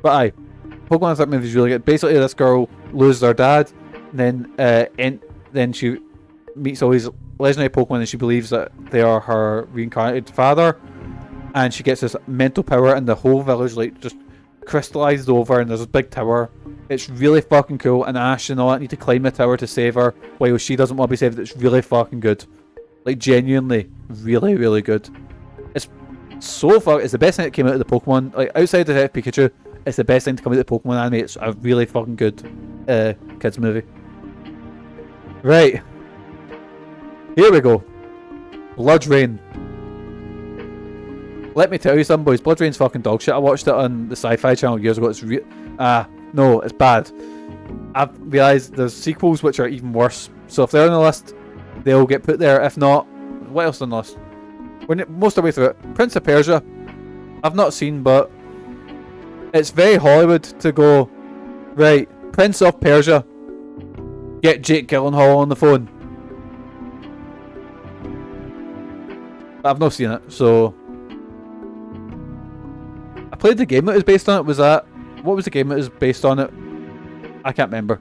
But aye, Pokemon the third movie is really good. Basically, this girl loses her dad, and then she meets all these legendary Pokemon and she believes that they are her reincarnated father. And she gets this mental power and the whole village like just crystallizes over and there's this big tower. It's really fucking cool, and Ash and all that need to climb the tower to save her while she doesn't want to be saved. It's really fucking good. Like genuinely really, really good. It's so far, it's the best thing that came out of the Pokemon. Like outside of Detective Pikachu, it's the best thing to come out of the Pokemon anime. It's a really fucking good kids movie. Right. Here we go. Blood Rain. Let me tell you something, boys. Blood Rain's fucking dog shit. I watched it on the Sci-Fi Channel years ago. It's no, it's bad. I've realised there's sequels which are even worse. So if they're on the list, they'll get put there. If not, what else on the list? We're most of the way through it. Prince of Persia. I've not seen, but it's very Hollywood to go, right, Prince of Persia. Get Jake Gyllenhaal on the phone. But I've not seen it, so... I played the game that was based on it. Was that... What was the game that was based on it? I can't remember.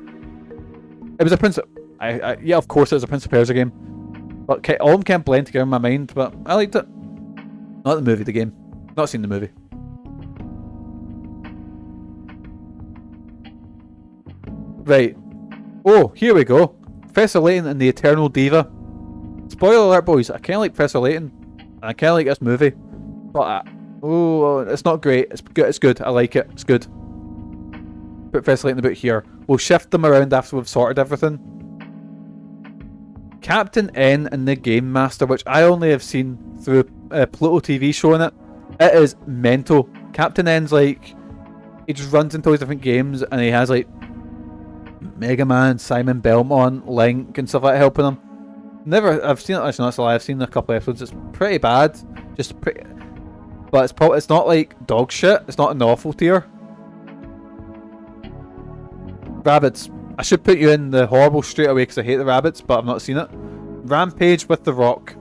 It was a Prince of... yeah, of course it was a Prince of Persia game. But all of them can't blend together in my mind, but I liked it. Not the movie, the game. Not seen the movie. Right. Oh, here we go. Professor Layton and the Eternal Diva. Spoiler alert, boys. I kind of like Professor Layton. I kind of like this movie. But, oh, it's not great. It's good. It's good. I like it. It's good. Put Professor Layton about here. We'll shift them around after we've sorted everything. Captain N and the Game Master, which I only have seen through a Pluto TV show in it. It is mental. Captain N's like he just runs into all these different games, and he has like Mega Man, Simon Belmont, Link, and stuff like that helping him. I've seen it. Actually, not a lie. I've seen a couple of episodes. It's pretty bad, just pretty. But it's not like dog shit. It's not an awful tier. Rabbits. I should put you in the horrible straight away because I hate the rabbits, but I've not seen it. Rampage with The Rock.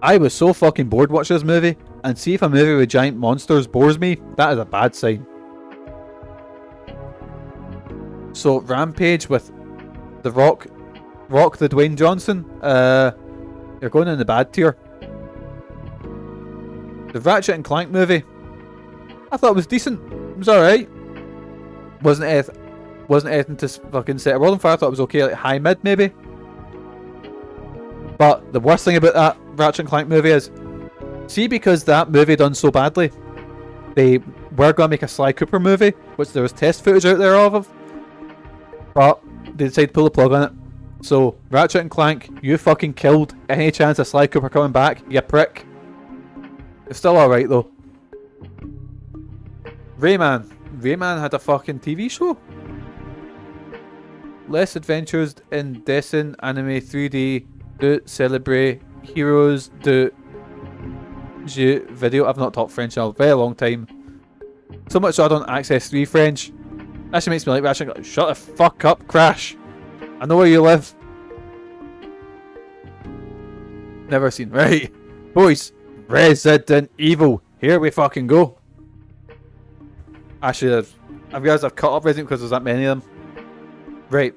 I was so fucking bored watching this movie, and see if a movie with giant monsters bores me, that is a bad sign. So Rampage with The Rock, the Dwayne Johnson, you're going in the bad tier. The Ratchet and Clank movie, I thought it was decent. It was alright. Wasn't anything to fucking set a world on fire. I thought it was okay, like high mid maybe. But the worst thing about that Ratchet and Clank movie is, see, because that movie done so badly, they were going to make a Sly Cooper movie, which there was test footage out there of, but they decided to pull the plug on it. So Ratchet and Clank, you fucking killed any chance of Sly Cooper coming back, you prick. It's still alright though. Rayman had a fucking TV show. Less Adventures in Dessin Anime 3D de Celebrate Heroes de Jeux Video. I've not taught French in a very long time. So much so I don't access 3 French. Actually makes me like Ratchet. Shut the fuck up, Crash. I know where you live. Never seen. Right. Boys, Resident Evil. Here we fucking go. Actually, I've realised I've cut up Resident because there's that many of them. Right.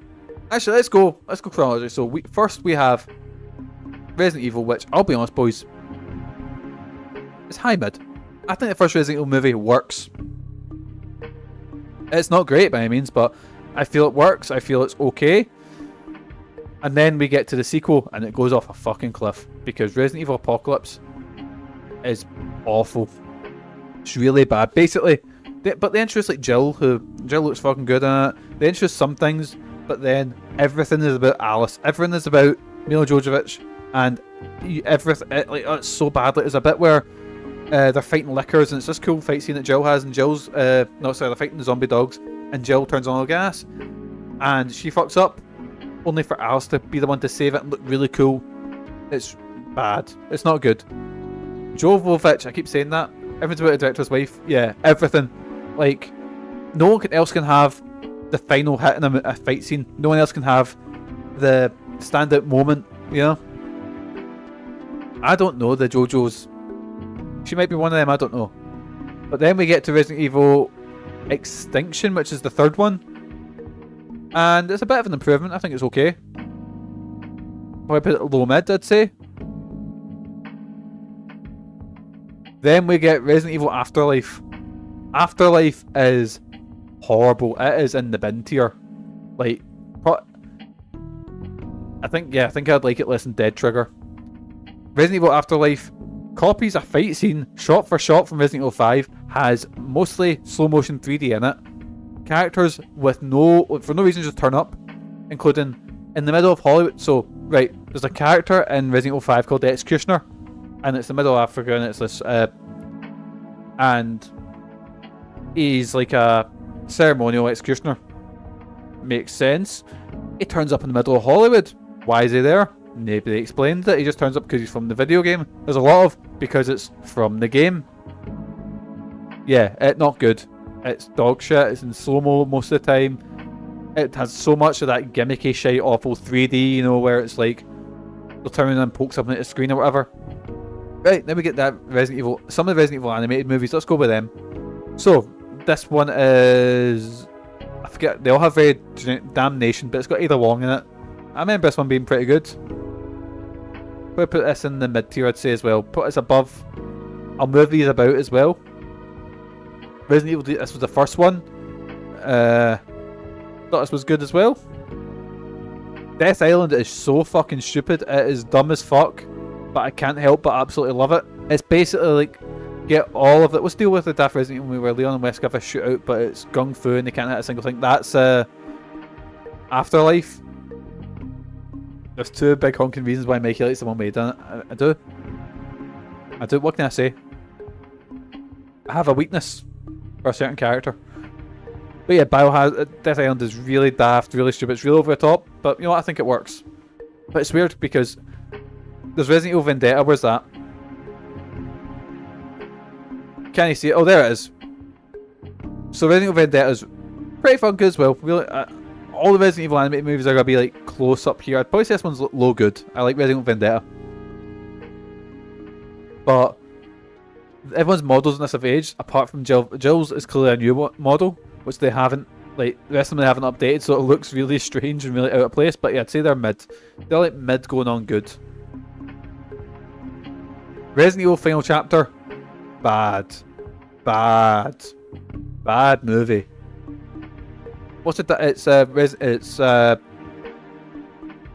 Actually, let's go chronologically. So first we have Resident Evil, which, I'll be honest, boys, it's high mid. I think the first Resident Evil movie works. It's not great by any means, but I feel it works. I feel it's okay. And then we get to the sequel, and it goes off a fucking cliff because Resident Evil Apocalypse is awful. It's really bad. Basically, but they introduce like Jill looks fucking good in it. They introduce some things, but then everything is about Alice. Everything is about Mila Jovovich, and everything it's so bad. Like, there's a bit where they're fighting lickers, and it's this cool fight scene that Jill has, and Jill's they're fighting the zombie dogs, and Jill turns on all gas, and she fucks up, only for Alice to be the one to save it and look really cool. It's bad. It's not good. Jovovich, I keep saying that. Everything's about the director's wife. Yeah, everything. Like, no one else can have the final hit in a fight scene. No one else can have the standout moment, you know? I don't know the JoJo's. She might be one of them, I don't know. But then we get to Resident Evil Extinction, which is the third one. And it's a bit of an improvement. I think it's okay. Probably put it low mid, I'd say. Then we get Resident Evil Afterlife. Afterlife is horrible. It is in the bin tier. Like, I think I'd like it less than Dead Trigger. Resident Evil Afterlife copies a fight scene shot for shot from Resident Evil 5, has mostly slow motion 3D in it. Characters for no reason just turn up, including in the middle of Hollywood. So, right, there's a character in Resident Evil 5 called the Executioner, and it's the middle of Africa, and it's this, and he's like a ceremonial executioner. Makes sense. He turns up in the middle of Hollywood. Why is he there? Nobody explained it. He just turns up because he's from the video game. There's a lot of because it's from the game. Yeah, it's not good. It's dog shit. It's in slow-mo most of the time. It has so much of that gimmicky shite, awful 3D, you know, where it's like they'll turn around and poke something at the screen or whatever. Right, then we get that Resident Evil, some of the Resident Evil animated movies. Let's go with them. So, this one is, I forget, they all have very Damnation, but it's got Ada Wong in it. I remember this one being pretty good. We'll put this in the mid tier, I'd say, as well. Put this above. I'll move these about as well. Resident Evil, this was the first one. Thought this was good as well. Death Island is so fucking stupid. It is dumb as fuck, but I can't help but absolutely love it. It's basically like, get all of it. Let's deal with the Daft Resident Evil where Leon and Wesker have a shootout, but it's gung fu and they can't hit a single thing. That's Afterlife. There's two big honking reasons why Mikey likes the one we done it. I do. What can I say? I have a weakness. for a certain character. But yeah, Biohazard, Death Island is really daft, really stupid, it's really over the top, but you know what, I think it works. But it's weird because there's Resident Evil Vendetta, where's that? Can you see it? Oh, there it is. So Resident Evil Vendetta is pretty fun as well. Really, all the Resident Evil animated movies are going to be like close up here. I'd probably say this one's low good. I like Resident Evil Vendetta. But everyone's models in this have aged, apart from Jill. Jill's is clearly a new model, which they haven't, like, the rest of them they haven't updated, so it looks really strange and really out of place. But yeah, I'd say they're mid. They're like mid going on good. Resident Evil Final Chapter, bad. Bad movie. What's it? It's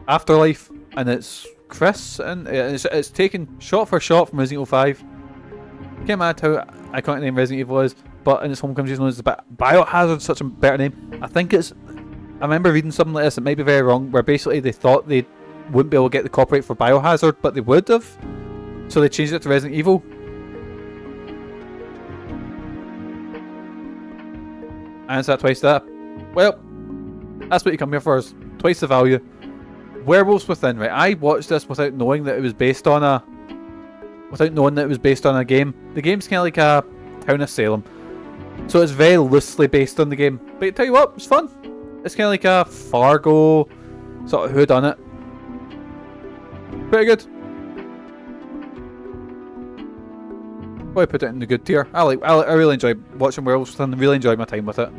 Afterlife, and it's Chris, and it's taken shot for shot from Resident Evil 5. Can't mad how iconic name Resident Evil is, but in its home country, known as Biohazard's such a better name. I think it's. I remember reading something like this. It might be very wrong, where basically they thought they wouldn't be able to get the copyright for Biohazard, but they would have, so they changed it to Resident Evil. And it's at twice that. Well, that's what you come here for, is twice the value. Werewolves Within, right? I watched this without knowing that it was based on a... Without knowing that it was based on a game. The game's kind of like a Town of Salem. So it's very loosely based on the game. But I tell you what, it's fun. It's kind of like a Fargo sort of whodunit. Pretty good. Probably put it in the good tier. I really enjoy watching Werewolves Within. Really enjoyed my time with it.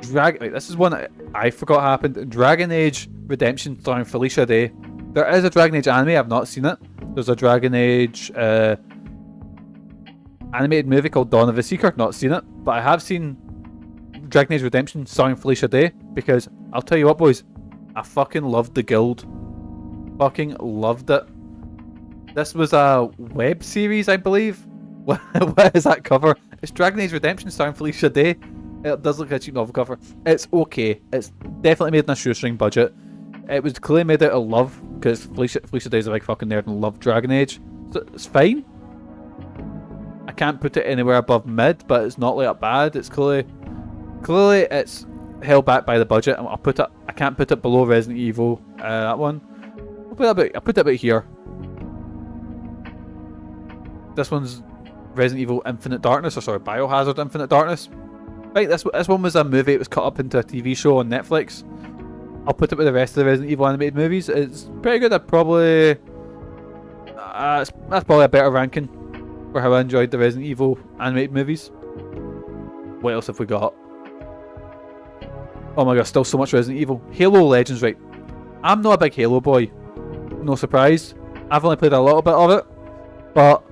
This is one I forgot happened. Dragon Age Redemption starring Felicia Day. There is a Dragon Age anime. I've not seen it. There's a Dragon Age animated movie called Dawn of the Seeker. Not seen it, but I have seen Dragon Age Redemption starring Felicia Day, because I'll tell you what, boys, I fucking loved the Guild. Fucking loved it. This was a web series, I believe. What is that cover? It's Dragon Age Redemption starring Felicia Day. It does look like a cheap novel cover. It's okay. It's definitely made in a shoestring budget. It was clearly made out of love, because Felicia Day is a big fucking nerd and loved Dragon Age. So it's fine. I can't put it anywhere above mid, but it's not like that bad. It's clearly it's held back by the budget. I can't put it below Resident Evil. That one. I'll put it about here. This one's Resident Evil Infinite Darkness, or sorry, Biohazard Infinite Darkness. Right, this one was a movie. It was cut up into a TV show on Netflix. I'll put it with the rest of the Resident Evil animated movies. It's pretty good. I'd probably... that's probably a better ranking for how I enjoyed the Resident Evil animated movies. What else have we got? Oh my god, still so much Resident Evil. Halo Legends, right. I'm not a big Halo boy. No surprise. I've only played a little bit of it. But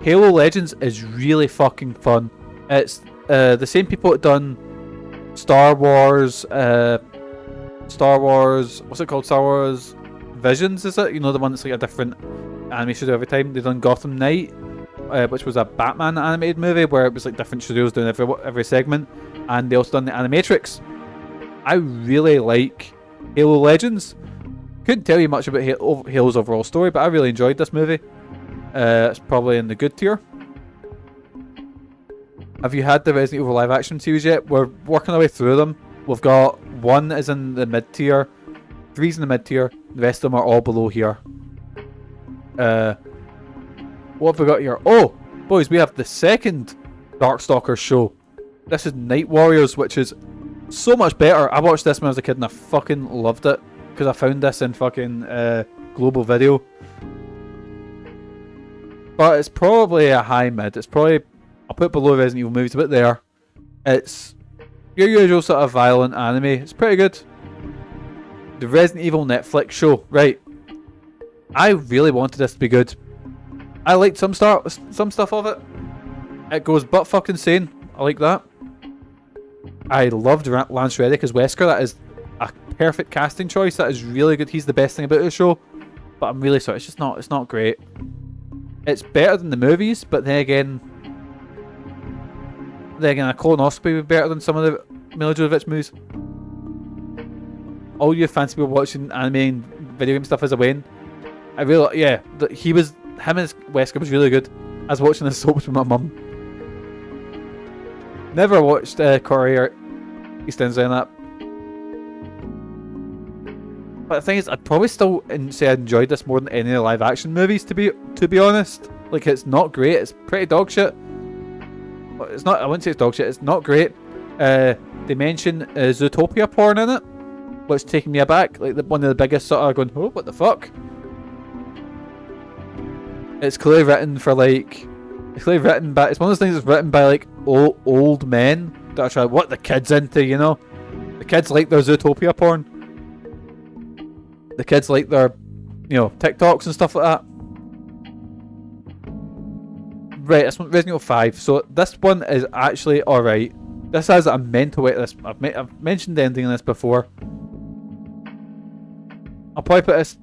Halo Legends is really fucking fun. It's the same people that done Star Wars, what's it called? Star Wars Visions, is it? You know, the one that's like a different anime studio every time. They've done Gotham Knight, which was a Batman animated movie where it was like different studios doing every segment. And they also done the Animatrix. I really like Halo Legends. Couldn't tell you much about Halo's overall story, but I really enjoyed this movie. It's probably in the good tier. Have you had the Resident Evil live action series yet? We're working our way through them. We've got 1 is in the mid tier, 3's in the mid tier, the rest of them are all below here. What have we got here? Oh, boys, we have the second Darkstalkers show. This is Night Warriors, which is so much better. I watched this when I was a kid and I fucking loved it, because I found this in fucking Global Video. But it's probably a high mid. It's probably... I'll put it below Resident Evil movies, a bit there. It's your usual sort of violent anime. It's pretty good. The Resident Evil Netflix show. Right. I really wanted this to be good. I liked some stuff of it. It goes butt fucking sane. I like that. I loved Lance Reddick as Wesker. That is a perfect casting choice. That is really good. He's the best thing about the show. But I'm really sorry. It's not great. It's better than the movies, but then again, a colonoscopy would be better than some of the Mila Jovovich movies. All you fancy people watching anime and video game stuff as a Wayne. I really, yeah, him as Wesker was really good. I was watching the soaps with my mum. Never watched Korea EastEnders and that. But the thing is, I'd probably still say I enjoyed this more than any of the live action movies, to be honest. Like, it's not great, it's pretty dog shit. But it's not, I wouldn't say it's dog shit, it's not great. They mention Zootopia porn in it, which taking me aback. Like, one of the biggest sort of going, oh, what the fuck? It's clearly written for like, it's clearly written by, it's one of those things that's written by like old men that are trying, what the kids into, you know? The kids like their Zootopia porn. The kids like their, you know, TikToks and stuff like that. Right, this one, Resident Evil 5. So this one is actually alright. This has a mental weight. This I've mentioned the ending in this before. I'll probably put this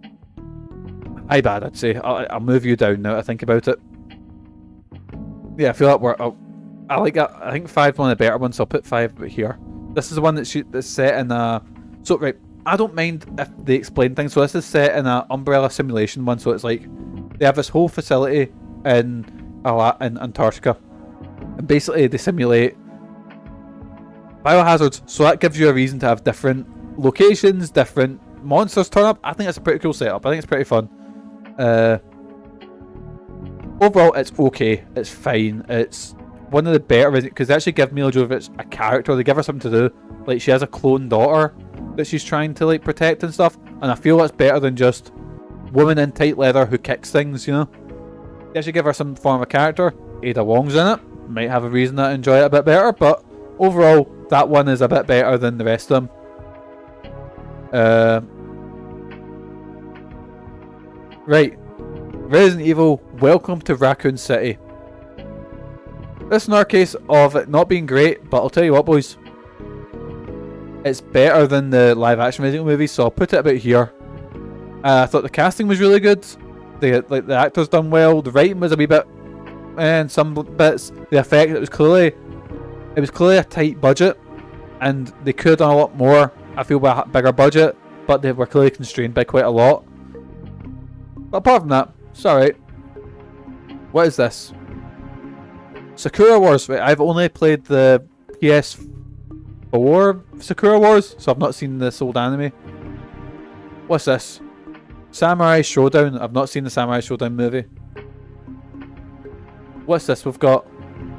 high bad, I'd say. I'll move you down now to think about it. Yeah, I feel like we're... I like that. I think 5's one of the better ones, so I'll put 5 here. This is the one that's set in a... So, right, I don't mind if they explain things. So this is set in an umbrella simulation one, so it's like... They have this whole facility in Antarctica. And basically they simulate biohazards. So that gives you a reason to have different locations, different monsters turn up. I think it's a pretty cool setup. I think it's pretty fun. Overall, it's okay. It's fine. It's one of the better, because they actually give Mila Jovovich a character. They give her something to do. Like, she has a clone daughter that she's trying to like protect and stuff. And I feel that's better than just woman in tight leather who kicks things, you know? They actually give her some form of character. Ada Wong's in it. Might have a reason to enjoy it a bit better, but overall, that one is a bit better than the rest of them. Right. Resident Evil, Welcome to Raccoon City. This is another case of it not being great, but I'll tell you what, boys. It's better than the live action Resident Evil movies, so I'll put it about here. I thought the casting was really good. The actors done well. The writing was a wee bit, and some bits. The effect, it was clearly a tight budget, and they could have done a lot more. I feel, with a bigger budget, but they were clearly constrained by quite a lot. But apart from that, it's alright. What is this? Sakura Wars. Right, I've only played the PS4 Sakura Wars, so I've not seen this old anime. What's this? Samurai Showdown. I've not seen the Samurai Showdown movie. What's this? We've got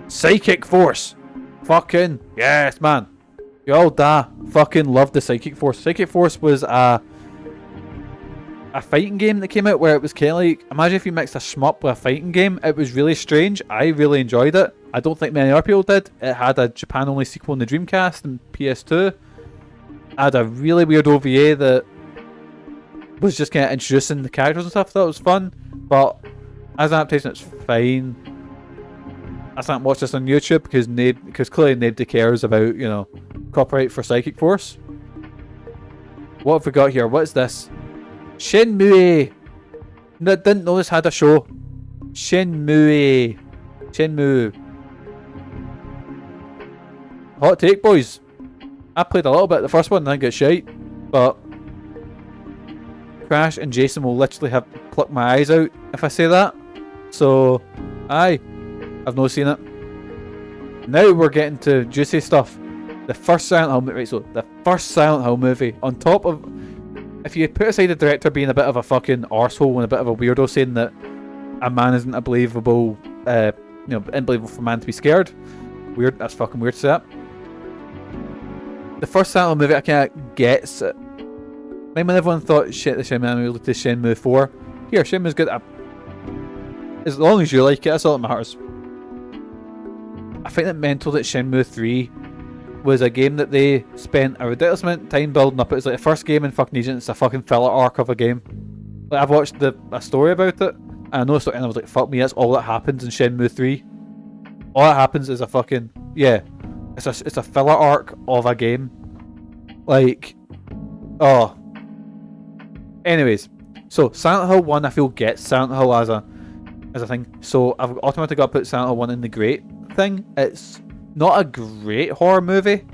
Psychic Force. Fucking yes, man. You all da. Fucking love the Psychic Force. Psychic Force was a fighting game that came out where it was kind of like, imagine if you mixed a shmup with a fighting game. It was really strange. I really enjoyed it. I don't think many other people did. It had a Japan only sequel in the Dreamcast and PS2. It had a really weird OVA that was just kind of introducing the characters and stuff. That was fun, but as an adaptation, it's fine. I can't watch this on YouTube because clearly nobody cares about, you know, copyright for Psychic Force. What have we got here? What is this? Shenmue. No, didn't know this had a show. Shenmue. Hot take, boys. I played a little bit of the first one and I think it's shite, but Crash and Jason will literally have plucked my eyes out if I say that. So, aye, I've not seen it. Now we're getting to juicy stuff. The first Silent Hill movie. Right, so the first Silent Hill movie. On top of, if you put aside the director being a bit of a fucking arsehole and a bit of a weirdo saying that a man isn't a believable, unbelievable for a man to be scared. Weird. That's fucking weird to say that. The first Silent Hill movie, I kind of gets it. Like when everyone thought shit, the Shenmue movie looked at Shenmue 4. Here, Shenmue's good. As long as you like it, that's all that matters. I find it mental that Shenmue 3 was a game that they spent a ridiculous amount of time building up. It was like the first game in fucking Agent. It's a fucking filler arc of a game. Like, I've watched a story about it, and I know and I was like, fuck me, that's all that happens in Shenmue 3. All that happens is a fucking, yeah, it's a filler arc of a game. Like, oh. Anyways, so Silent Hill 1 I feel gets Silent Hill as a thing. So I've automatically got to put Silent Hill 1 in the great thing. It's not a great horror movie.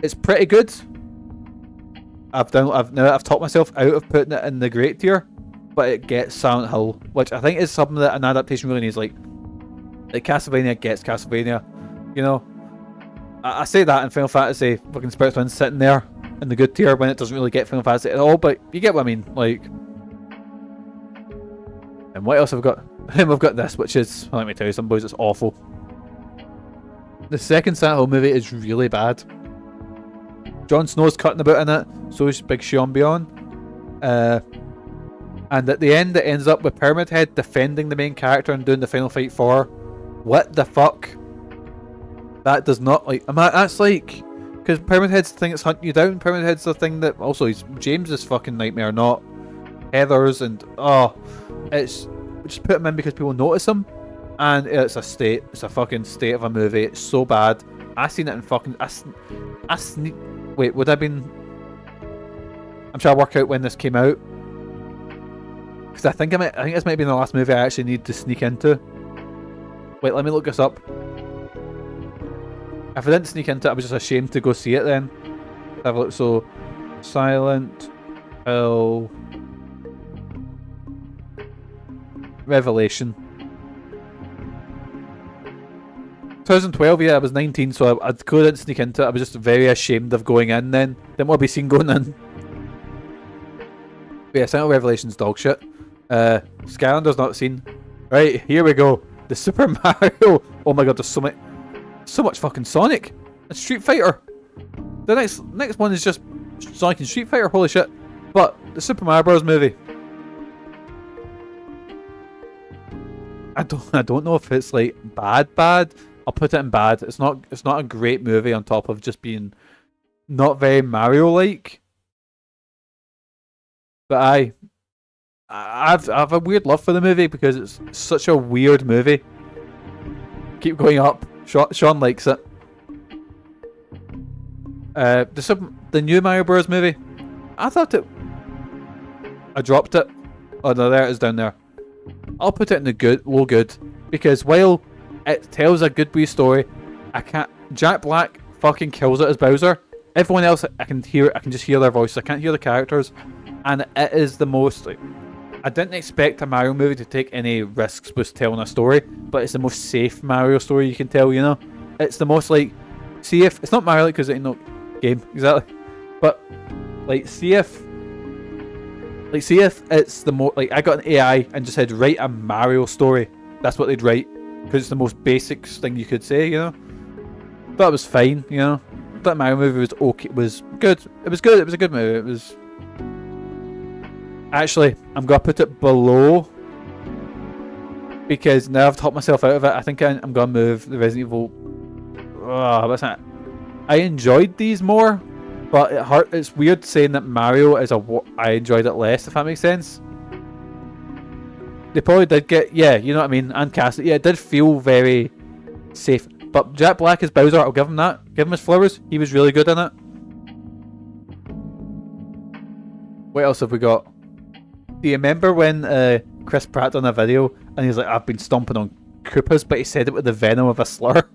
It's pretty good. I've talked myself out of putting it in the great tier, but it gets Silent Hill, which I think is something that an adaptation really needs. Like Castlevania gets Castlevania, you know. I say that in Final Fantasy, fucking Spirit Twins sitting there in the good tier when it doesn't really get Final Fantasy at all, but you get what I mean, like. And what else have we got? We've got this, which is, let me tell you, some boys, it's awful. The second Silent Hill movie is really bad. Jon Snow's cutting about in it, so is Big Sean Beyond. And at the end, it ends up with Pyramid Head defending the main character and doing the final fight for her. What the fuck? That does not, like, that's like, because Pyramid Head's the thing that's hunting you down. Pyramid Head's the thing that, also, he's James's fucking nightmare, not Heather's, and, oh, it's, just put him in because people notice him, and it's a fucking state of a movie. It's so bad. I seen it in fucking, wait, would I have been, I'm trying to work out when this came out, because I think this might be the last movie I actually need to sneak into. Wait, let me look this up. If I didn't sneak into it, I was just ashamed to go see it then. Have a look. So, Silent Hill Revelation. 2012, yeah, I was 19, so I couldn't sneak into it. I was just very ashamed of going in then. Didn't want to be seen going in. But yeah, Silent Hill Revelation's dog shit. Skylander's not seen. Right, here we go. The Super Mario. Oh my god, there's so much fucking Sonic and Street Fighter. The next one is just Sonic and Street Fighter. Holy shit! But the Super Mario Bros. Movie, I don't know if it's like bad. I'll put it in bad. It's not a great movie on top of just being not very Mario like. But I've a weird love for the movie because it's such a weird movie. Keep going up. Sean likes it. The new Mario Bros. Movie, I thought it. I dropped it. Oh no, there it is down there. I'll put it in the low good, because while it tells a good wee story, Jack Black fucking kills it as Bowser. Everyone else, I can just hear their voices. I can't hear the characters, and it is the most. Like, I didn't expect a Mario movie to take any risks with telling a story, but it's the most safe Mario story you can tell, you know? It's the most, like, see if, it's not Mario because it ain't no game, exactly, but, like, see if it's the most, like, I got an AI and just said, write a Mario story. That's what they'd write, because it's the most basic thing you could say, you know? Thought it was fine, you know? That Mario movie was okay, was good. It was good, it was a good movie, it was... Actually, I'm going to put it below, because now I've talked myself out of it. I think I'm going to move the Resident Evil. What's that? I enjoyed these more, but it's weird saying that Mario is I enjoyed it less, if that makes sense. They probably did get, yeah, you know what I mean, and cast it. Yeah, it did feel very safe. But Jack Black as Bowser, I'll give him that. Give him his flowers. He was really good in it. What else have we got? Do you remember when Chris Pratt done a video and he's like, I've been stomping on Koopas, but he said it with the venom of a slur?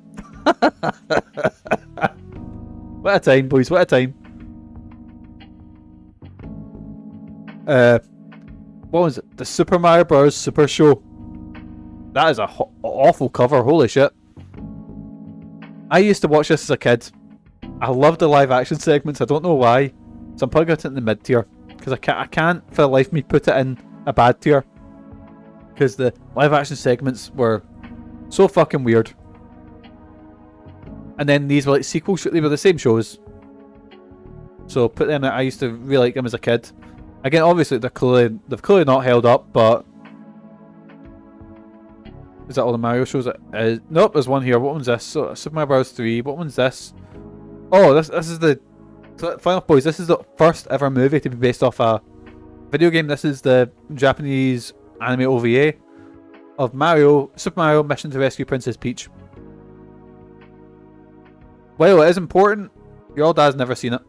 What a time, boys, what a time. What was it? The Super Mario Bros. Super Show. That is a awful cover, holy shit. I used to watch this as a kid. I loved the live action segments, I don't know why. So I'm probably got it in the mid tier. Because I can't for the life of me put it in a bad tier. Because the live action segments were so fucking weird. And then these were like sequels, they were the same shows. So put them, I used to really like them as a kid. Again, obviously they've clearly not held up, but... Is that all the Mario shows? Nope, there's one here. What one's this? So, Super Mario Bros. 3. What one's this? Oh, this is the... So, Final Boys, this is the first ever movie to be based off a video game. This is the Japanese anime OVA of Super Mario Mission to Rescue Princess Peach. Well, it is important. Your old dad's never seen it.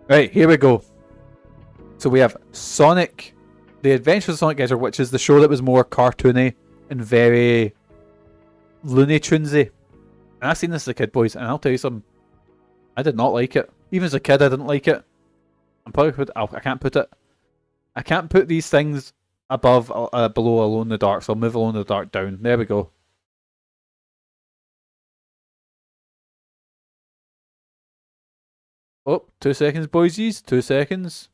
Right, here we go. So we have Sonic, The Adventures of Sonic Hedgehog, which is the show that was more cartoony and very Looney Tunesy. And I've seen this as a kid, boys, and I'll tell you something. I did not like it. Even as a kid, I didn't like it. I can't put it. I can't put these things above, below Alone in the Dark. So I'll move Alone in the Dark down. There we go. 2 seconds, boysies. 2 seconds.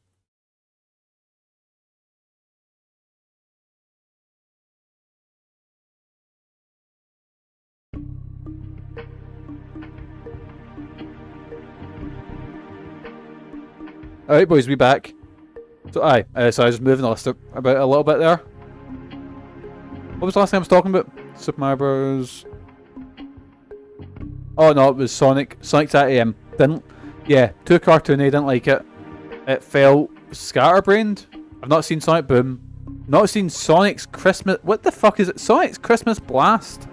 Alright, boys, we back. So, so I was moving the list about a little bit there. What was the last thing I was talking about? Super Mario Bros. Oh no, it was Sonic. Sonic's at AM. Yeah, too cartoony, didn't like it. It felt scatterbrained. I've not seen Sonic Boom. Not seen Sonic's Christmas... What the fuck is it? Sonic's Christmas Blast?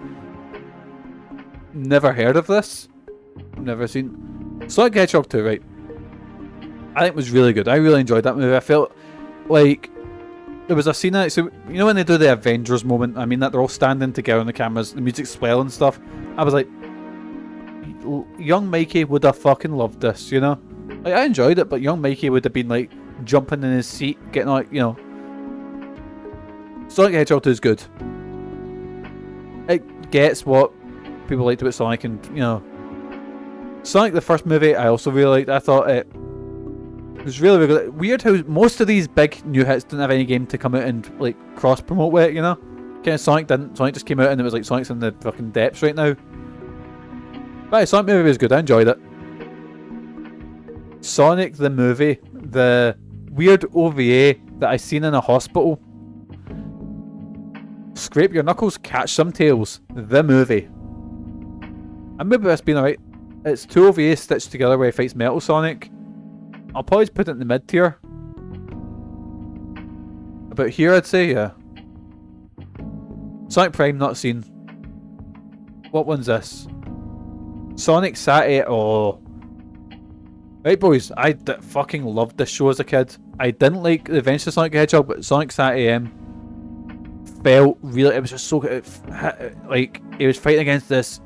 Never heard of this. Never seen... Sonic the Hedgehog 2, right. I think it was really good. I really enjoyed that movie. I felt like there was a scene in it. So, you know when they do the Avengers moment? I mean that they're all standing together on the cameras, the music's swelling and stuff. I was like, young Mikey would have fucking loved this, you know? Like, I enjoyed it, but young Mikey would have been like jumping in his seat, getting like, you know. Sonic the Hedgehog 2 is good. It gets what people liked about Sonic, and you know, Sonic the first movie I also really liked. I thought it was really, really good. Weird how most of these big new hits didn't have any game to come out and like cross promote with it, you know? Kind of Sonic didn't. Sonic just came out and it was like Sonic's in the fucking depths right now. But Sonic movie was good. I enjoyed it. Sonic the movie, the weird OVA that I seen in a hospital. Scrape your knuckles, catch some tails. The movie. I remember this being alright. It's 2 OVAs stitched together where he fights Metal Sonic. I'll probably put it in the mid tier. About here, I'd say, yeah. Sonic Prime, not seen. What one's this? Sonic Sat. Oh. Right, boys, I fucking loved this show as a kid. I didn't like the Adventures of Sonic the Hedgehog, but Sonic Sat AM felt really. It was just so good. Like, he was fighting against this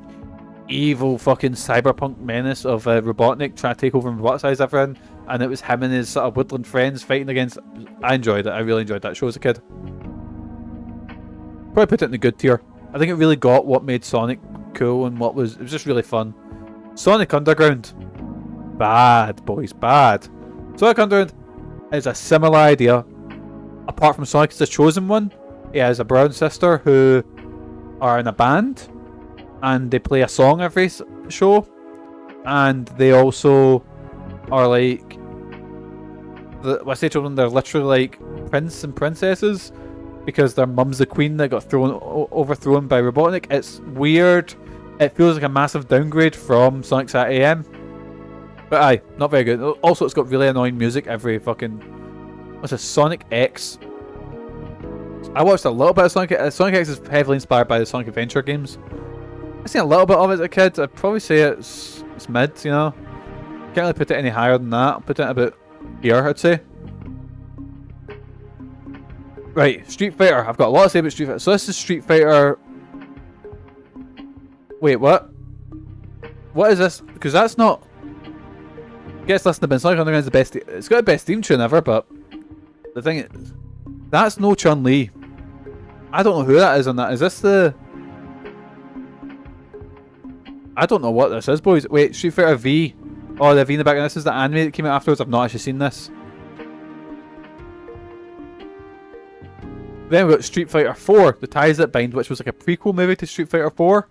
evil fucking cyberpunk menace of Robotnik trying to take over and roboticize everything, and it was him and his sort of woodland friends fighting against. I enjoyed it. I really enjoyed that show as a kid. Probably put it in the good tier. I think it really got what made Sonic cool and what was. It was just really fun. Sonic Underground. Bad, boys, bad. Sonic Underground is a similar idea. Apart from Sonic is the chosen one, he has a brother and sister who are in a band, and they play a song every show, and they also are like, when I say children, they're literally like prince and princesses, because their mum's the queen that got overthrown by Robotnik. It's weird. It feels like a massive downgrade from Sonic Sat AM. But aye, not very good. Also, it's got really annoying music every fucking... What's this? Sonic X. I watched a little bit of Sonic X. Sonic X is heavily inspired by the Sonic Adventure games. I've seen a little bit of it as a kid. I'd probably say it's mid, you know. Can't really put it any higher than that. I'll put it about here, I'd say. Right, Street Fighter. I've got a lot to say about Street Fighter. So this is Street Fighter... Wait, what? What is this? Because that's not... Guess listen to Ben. Sonic Underground is the best. It's got the best theme tune ever, but the thing is, that's no Chun-Li. I don't know who that is on that. Is this the? I don't know what this is, boys. Wait, Street Fighter V. Oh, the V in the background. This is the anime that came out afterwards. I've not actually seen this. Then we've got Street Fighter 4, The Ties That Bind, which was like a prequel movie to Street Fighter 4.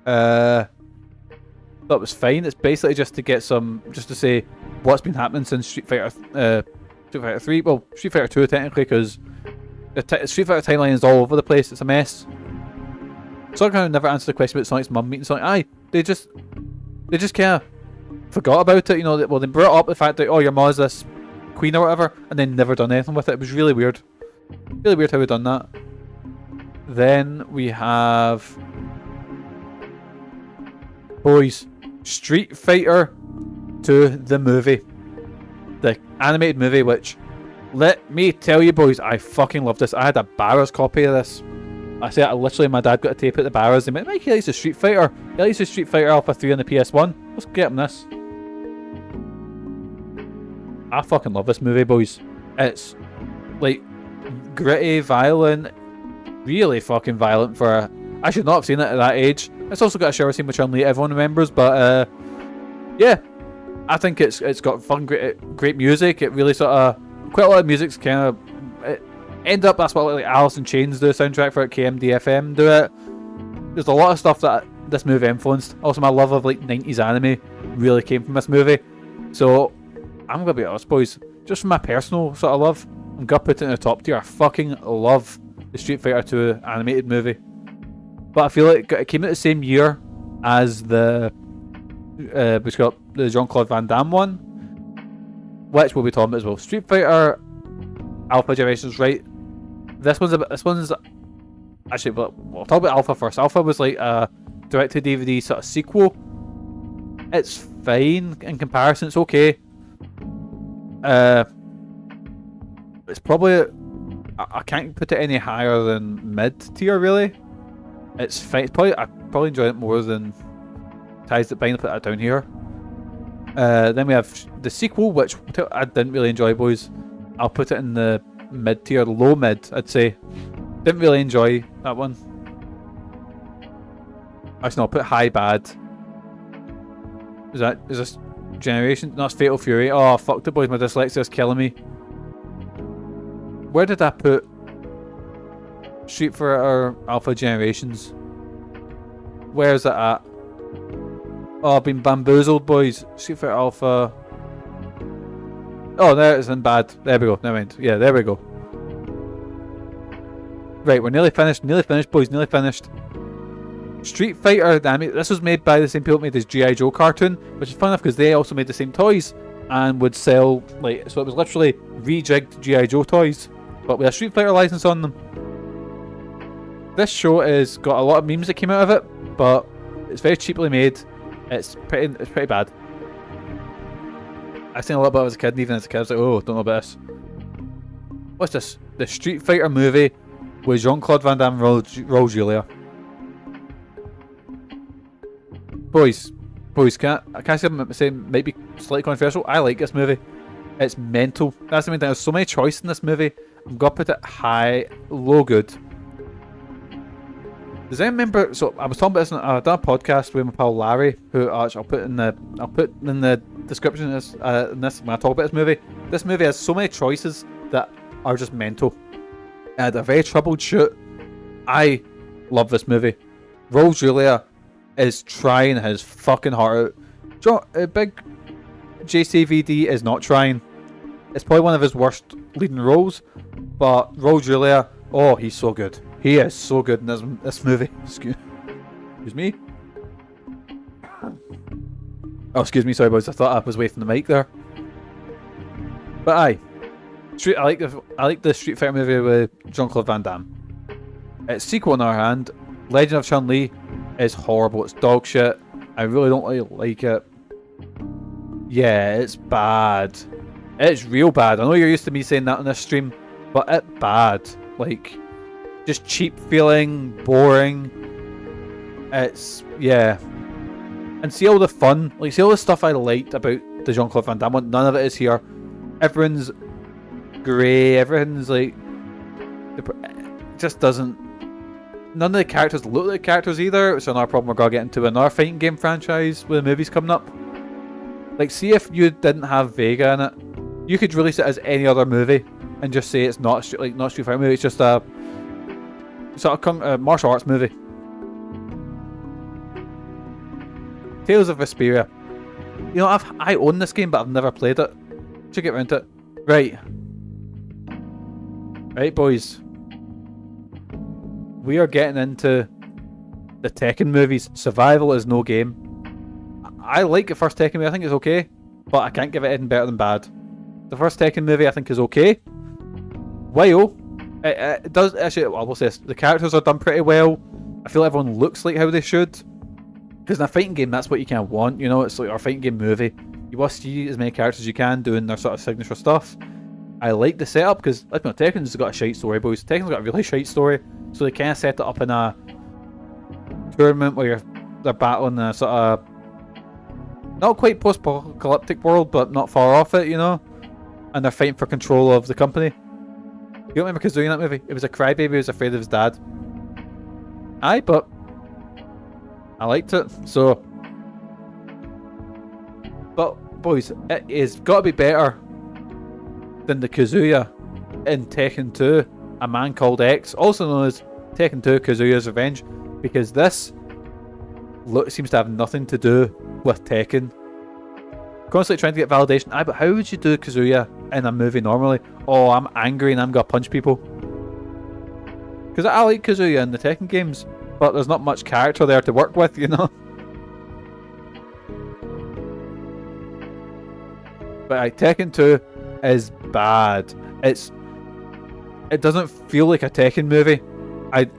That was fine. It's basically just to get some, just to say what's been happening since Street Fighter 3. Well, Street Fighter 2 technically, because the Street Fighter timeline is all over the place. It's a mess. Sonic kind of never answered the question about Sonic's mum meeting Sonic. Aye, they just kind of forgot about it. You know, well, they brought up the fact that, oh, your ma's this queen or whatever, and then never done anything with it. It was really weird. Really weird how we done that. Then we have, boys, Street Fighter 2, the movie. The animated movie, which, let me tell you, boys, I fucking love this. I had a Barra's copy of this. I said, literally, my dad got a tape at the Barra's. He went, Mike, he likes the Street Fighter. He likes the Street Fighter Alpha 3 on the PS1. Let's get him this. I fucking love this movie, boys. It's, like, gritty, violent, really fucking violent for a... I should not have seen it at that age. It's also got a shower scene with Chun-Li everyone remembers, but yeah. I think it's got fun, great music. It really sort of quite a lot of music's kind of end up. That's what like Alice in Chains do a soundtrack for it. KMDFM do it. There's a lot of stuff that this movie influenced. Also, my love of like 90s anime really came from this movie. So I'm gonna be honest, boys. Just from my personal sort of love, I'm gonna put it in the top tier. I fucking love the Street Fighter 2 animated movie. But I feel like it came out the same year as the the Jean-Claude Van Damme one, which we'll be talking about as well. Street Fighter Alpha Generations, right? This one's actually, we'll talk about Alpha first. Alpha was like a direct-to-DVD sort of sequel. It's fine in comparison. It's okay. It's probably I can't put it any higher than mid tier really. It's fine. I probably enjoy it more than Ties That Bind. I'll put that down here. Then we have the sequel, which I didn't really enjoy, boys. I'll put it in the mid tier, low mid, I'd say. Didn't really enjoy that one. Actually, no, I'll put high bad. Is this Generation? No, it's Fatal Fury. Oh, fuck it, boys. My dyslexia is killing me. Where did I put Street Fighter Alpha Generations? Where's it at? Oh, I've been bamboozled, boys. Street Fighter Alpha. Oh, there it's in bad. There we go. Never mind. Yeah, there we go. Right, we're nearly finished. Nearly finished, boys. Nearly finished. Street Fighter, damn it. This was made by the same people that made this G.I. Joe cartoon, which is fun enough because they also made the same toys and would sell, like, so it was literally rejigged G.I. Joe toys, but with a Street Fighter license on them. This show has got a lot of memes that came out of it, but it's very cheaply made. It's pretty bad. I've seen a little bit of it as a kid, and even as a kid I was like, oh, don't know about this. What's this? The Street Fighter movie with Jean-Claude Van Damme and Raul Julia. Boys, can I say might be slightly controversial? I like this movie. It's mental. That's the main thing. There's so many choices in this movie. I'm gonna put it high, low good. Does anyone remember? So I was talking about this. I done a podcast with my pal Larry, who I'll put in the description in this when I talk about this movie. This movie has so many choices that are just mental. And a very troubled shoot. I love this movie. Raul Julia is trying his fucking heart out. Big JCVD is not trying. It's probably one of his worst leading roles, but Raul Julia, oh, he's so good. He is so good in this movie. Excuse me. Oh, excuse me, sorry boys. I thought I was away from the mic there. But aye, I like the Street Fighter movie with Jean-Claude Van Damme. Its sequel on our hand, Legend of Chun-Li, is horrible. It's dog shit. I really don't really like it. Yeah, it's bad. It's real bad. I know you're used to me saying that on this stream, but it's bad. Like, just cheap feeling, boring. It's, yeah. And see all the fun, like see all the stuff I liked about the Jean-Claude Van Damme one, none of it is here. Everyone's grey, everything's like, it just doesn't, none of the characters look like characters either, which is another problem we're going to get into another fighting game franchise with the movies coming up. Like, see if you didn't have Vega in it, you could release it as any other movie and just say it's not Street Fighter movie, it's just a sort of martial arts movie. Tales of Vesperia. You know, I own this game, but I've never played it. Should get around to it. Right. Right, boys. We are getting into the Tekken movies. Survival is no game. I like the first Tekken movie. I think it's okay, but I can't give it anything better than bad. The first Tekken movie I think is okay. While it does actually, well, I will say this, the characters are done pretty well. I feel everyone looks like how they should. Because in a fighting game, that's what you kind of want, you know, it's like our fighting game movie. You want to see as many characters as you can doing their sort of signature stuff. I like the setup because, like, no, Tekken's got a shite story, boys. Tekken's got a really shite story. So they kind of set it up in a tournament where they're battling a sort of, not quite post-apocalyptic world, but not far off it, you know? And they're fighting for control of the company. You don't remember Kazooie in that movie? It was a crybaby who was afraid of his dad. Aye, but I liked it, so. But boys, it is got to be better than the Kazuya in Tekken 2, A Man Called X, also known as Tekken 2 Kazuya's Revenge, because this seems to have nothing to do with Tekken. Constantly trying to get validation. But how would you do Kazuya in a movie normally? Oh, I'm angry and I'm gonna punch people. Because I like Kazuya in the Tekken games, but there's not much character there to work with, you know? But Tekken 2 is bad. It doesn't feel like a Tekken movie.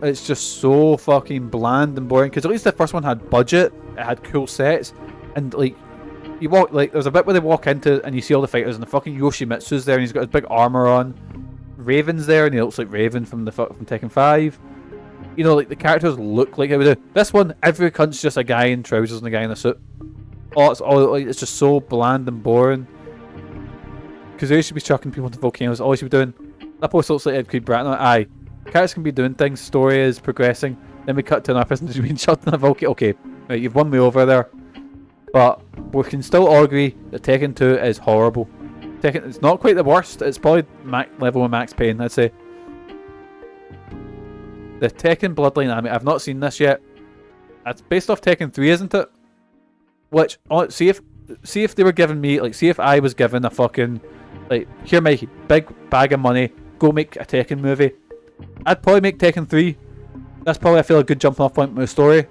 It's just so fucking bland and boring. Because at least the first one had budget, it had cool sets, and like you walk, like there's a bit where they walk into and you see all the fighters, and the fucking Yoshimitsu's there, and he's got his big armor on. Raven's there, and he looks like Raven from Tekken 5. You know, like the characters look like how we do. This one, every cunt's just a guy in trousers and a guy in a suit. It's just so bland and boring. Because they should be chucking people into volcanoes. All he should be doing. That post looks like Ed Creed Bratton. Aye, characters can be doing things. Story is progressing. Then we cut to another person who's been chucked in a volcano. Okay, right, you've won me over there. But we can still agree that Tekken 2 is horrible. Tekken, it's not quite the worst. It's probably level with Max Payne, I'd say. The Tekken Bloodline anime. I've not seen this yet. It's based off Tekken 3, isn't it? Which, see if they were giving me, like, see if I was given a fucking, like, here, Mikey, big bag of money, go make a Tekken movie. I'd probably make Tekken 3. That's probably, I feel, a good jumping off point with my story.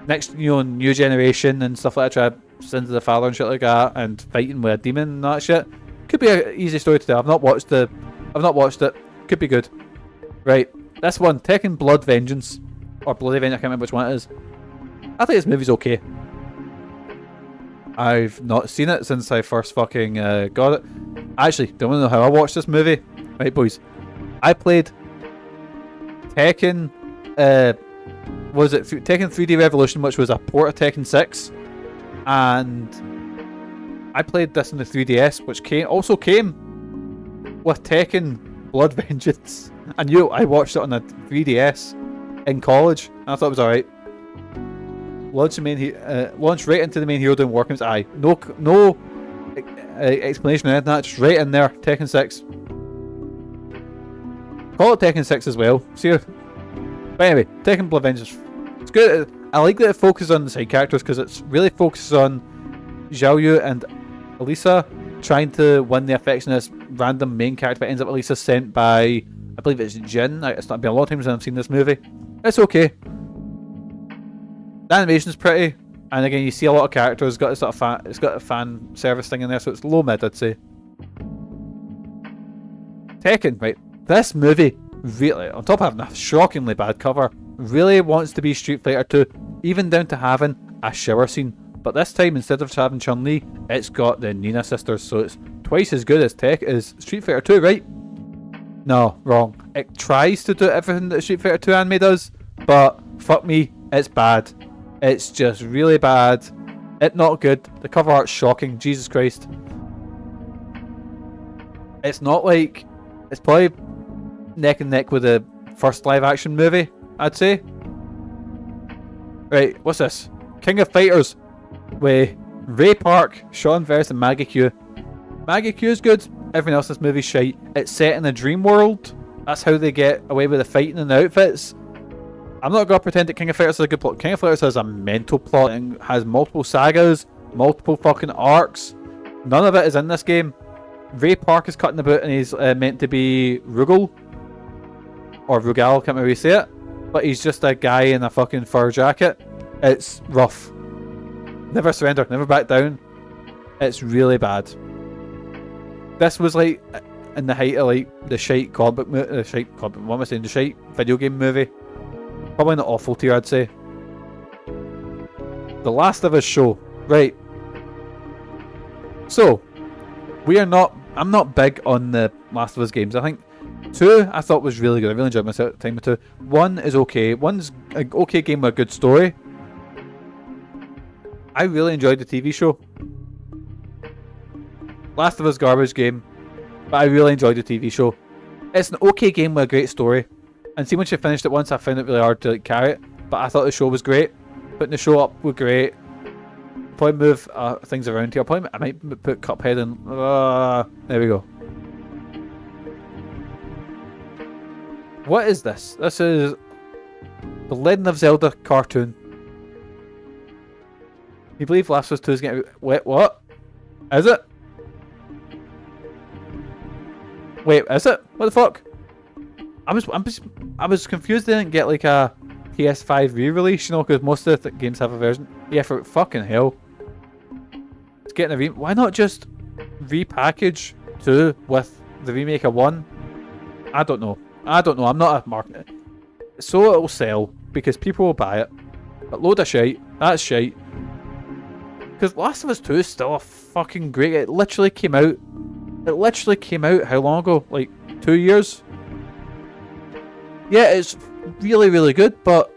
Next, you know, new generation and stuff like that, try to send to the father and shit like that, and fighting with a demon and that shit. Could be an easy story to tell. I've not watched it. Could be good. Right, this one, Tekken Blood Vengeance, or Bloody Vengeance, I can't remember which one it is. I think this movie's okay. I've not seen it since I first fucking got it. Actually, don't want to know how I watched this movie. Right, boys. I played Tekken, Tekken 3D Revolution, which was a port of Tekken 6. And I played this in the 3DS, which also came with Tekken Blood Vengeance. And I watched it on a 3DS in college, and I thought it was alright. Launch right into the main hero doing war games. Aye, no explanation or anything like that, just right in there. Tekken 6. Call it Tekken 6 as well. See you. But anyway, Tekken Blood Vengeance. It's good. I like that it focuses on the side characters because it's really focuses on Xiaoyu and Elisa trying to win the affection of this random main character, but ends up Elisa sent by, I believe it's Jin. It's not been a long time since I've seen this movie. It's okay. The animation's pretty, and again, you see a lot of characters. It's got a fan service thing in there, so it's low mid, I'd say. Tekken, right? This movie really, on top of having a shockingly bad cover, really wants to be Street Fighter 2, even down to having a shower scene. But this time, instead of having Chun-Li, it's got the Nina sisters, so it's twice as good as Street Fighter 2, right? No, wrong. It tries to do everything that Street Fighter 2 anime does, but fuck me, it's bad. It's just really bad. It's not good. The cover art's shocking. Jesus Christ. It's not like... It's probably neck and neck with the first live action movie, I'd say. Right, what's this? King of Fighters with Ray Park, Sean Verse and Maggie Q. Maggie Q is good. Everything else in this movie's shite. It's set in a dream world. That's how they get away with the fighting and the outfits. I'm not going to pretend that King of Fighters has a good plot. King of Fighters has a mental plot and has multiple sagas, multiple fucking arcs. None of it is in this game. Ray Park is cutting about and he's meant to be Rugal. Or Rugal, can't remember how you say it. But he's just a guy in a fucking fur jacket. It's rough. Never surrender, never back down. It's really bad. This was like in the height of like the shite comic book, the shite video game movie. Probably in the awful tier, I'd say. The Last of Us show. Right. So, I'm not big on the Last of Us games. I think 2 I thought was really good. I really enjoyed my time with 2. 1 is okay. 1's an okay game with a good story. I really enjoyed the TV show. Last of Us garbage game. But I really enjoyed the TV show. It's an okay game with a great story. And see, once you finished it once, I found it really hard to carry it. But I thought the show was great. Putting the show up was great. probably move things around here. I might put Cuphead in. There we go. What is this? This is the Legend of Zelda cartoon. You believe Last of Us 2 is getting... Wait, what? Is it? Wait, is it? What the fuck? I was confused they didn't get like a PS5 re-release, you know, because most of the games have a version. Yeah, for fucking hell. It's getting a why not just repackage 2 with the remake of 1? I don't know. I'm not a marketer. So it'll sell, because people will buy it. But load of shite. That's shite. Because Last of Us 2 is still a fucking great... It literally came out how long ago? Like 2 years? Yeah, it's really, really good, but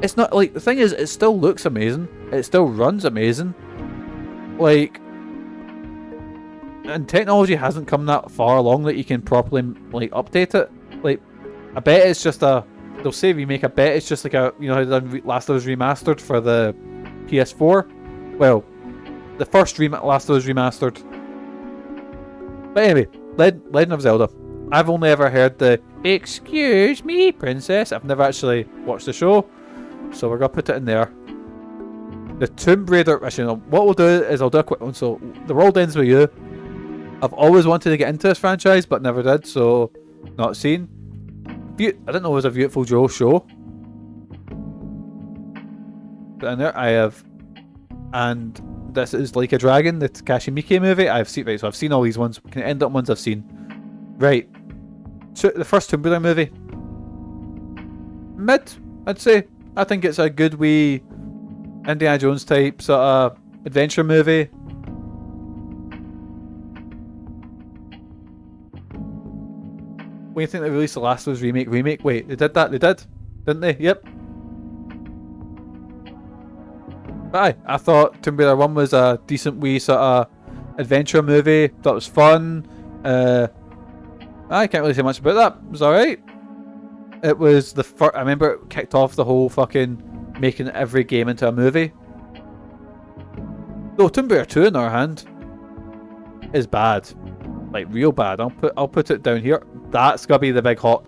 it's not like... The thing is, it still looks amazing. It still runs amazing. Like... And technology hasn't come that far along that you can properly, like, update it. Like, I bet it's just a... They'll say remake, I bet it's just like a... You know how they done Last of Us Remastered for the PS4? Well, the first Last of Us Remastered. But anyway, Legend of Zelda. I've only ever heard the "Excuse me, princess." I've never actually watched the show, so we're gonna put it in there. The Tomb Raider. Actually, no, what we'll do is I'll do a quick one. So, The World Ends With You. I've always wanted to get into this franchise, but never did, so not seen. I didn't know it was a Beautiful Joe show. But in there, I have. And this is Like a Dragon, the Takashi Miike movie. I've seen all these ones. Can end up ones I've seen. Right. So the first Tomb Raider movie. Mid, I'd say. I think it's a good wee Indiana Jones type sort of adventure movie. When you think they released the Last of Us remake? Wait, they did that? They did? Didn't they? Yep. Aye, I thought Tomb Raider 1 was a decent wee sort of adventure movie. Thought it was fun. I can't really say much about that. It was alright. It was the first... I remember it kicked off the whole fucking making every game into a movie. Though Tomb Raider 2, on the other hand, is bad. Like, real bad. I'll put it down here. That's gotta be the big hot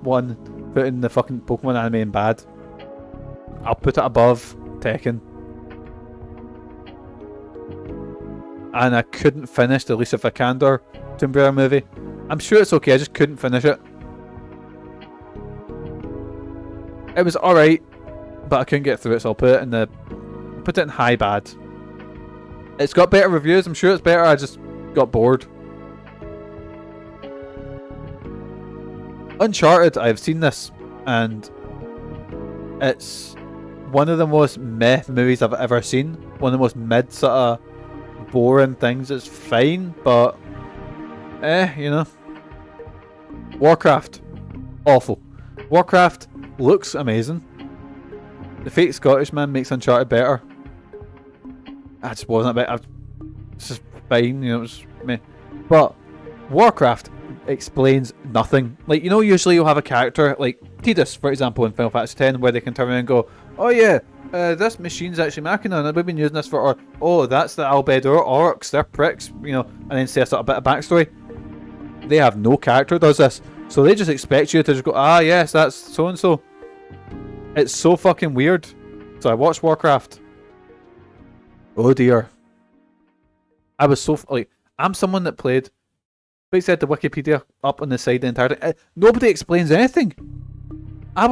one. Putting the fucking Pokemon anime in bad. I'll put it above Tekken. And I couldn't finish the Alicia Vikander Tomb Raider movie. I'm sure it's okay, I just couldn't finish it. It was alright, but I couldn't get through it, so I'll put it in high bad. It's got better reviews, I'm sure it's better, I just got bored. Uncharted, I've seen this, and it's one of the most meh movies I've ever seen. One of the most mid sort of boring things. It's fine, but you know. Warcraft, awful. Warcraft looks amazing. The fake Scottish man makes Uncharted better. I just wasn't a bit. It's just fine, you know. It was meh. But Warcraft explains nothing. Like, you know, usually you'll have a character like Tidus, for example, in Final Fantasy X, where they can turn around and go, "Oh yeah, this machine's actually Machina, and we've been using this for," or "Oh, that's the Albedo orcs, they're pricks," you know, and then say a sort of bit of backstory. They have no character does this, so they just expect you to just go, "Ah, yes, that's so and so." It's so fucking weird. So I watched Warcraft. Oh dear. I was so like, I'm someone that played. But he said the Wikipedia up on the side the entire time. Nobody explains anything. I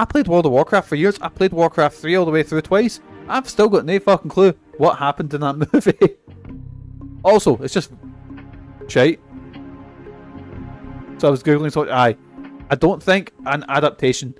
played World of Warcraft for years. I played Warcraft 3 all the way through twice. I've still got no fucking clue what happened in that movie. Also, it's just shite. So I was googling, so I don't think an adaptation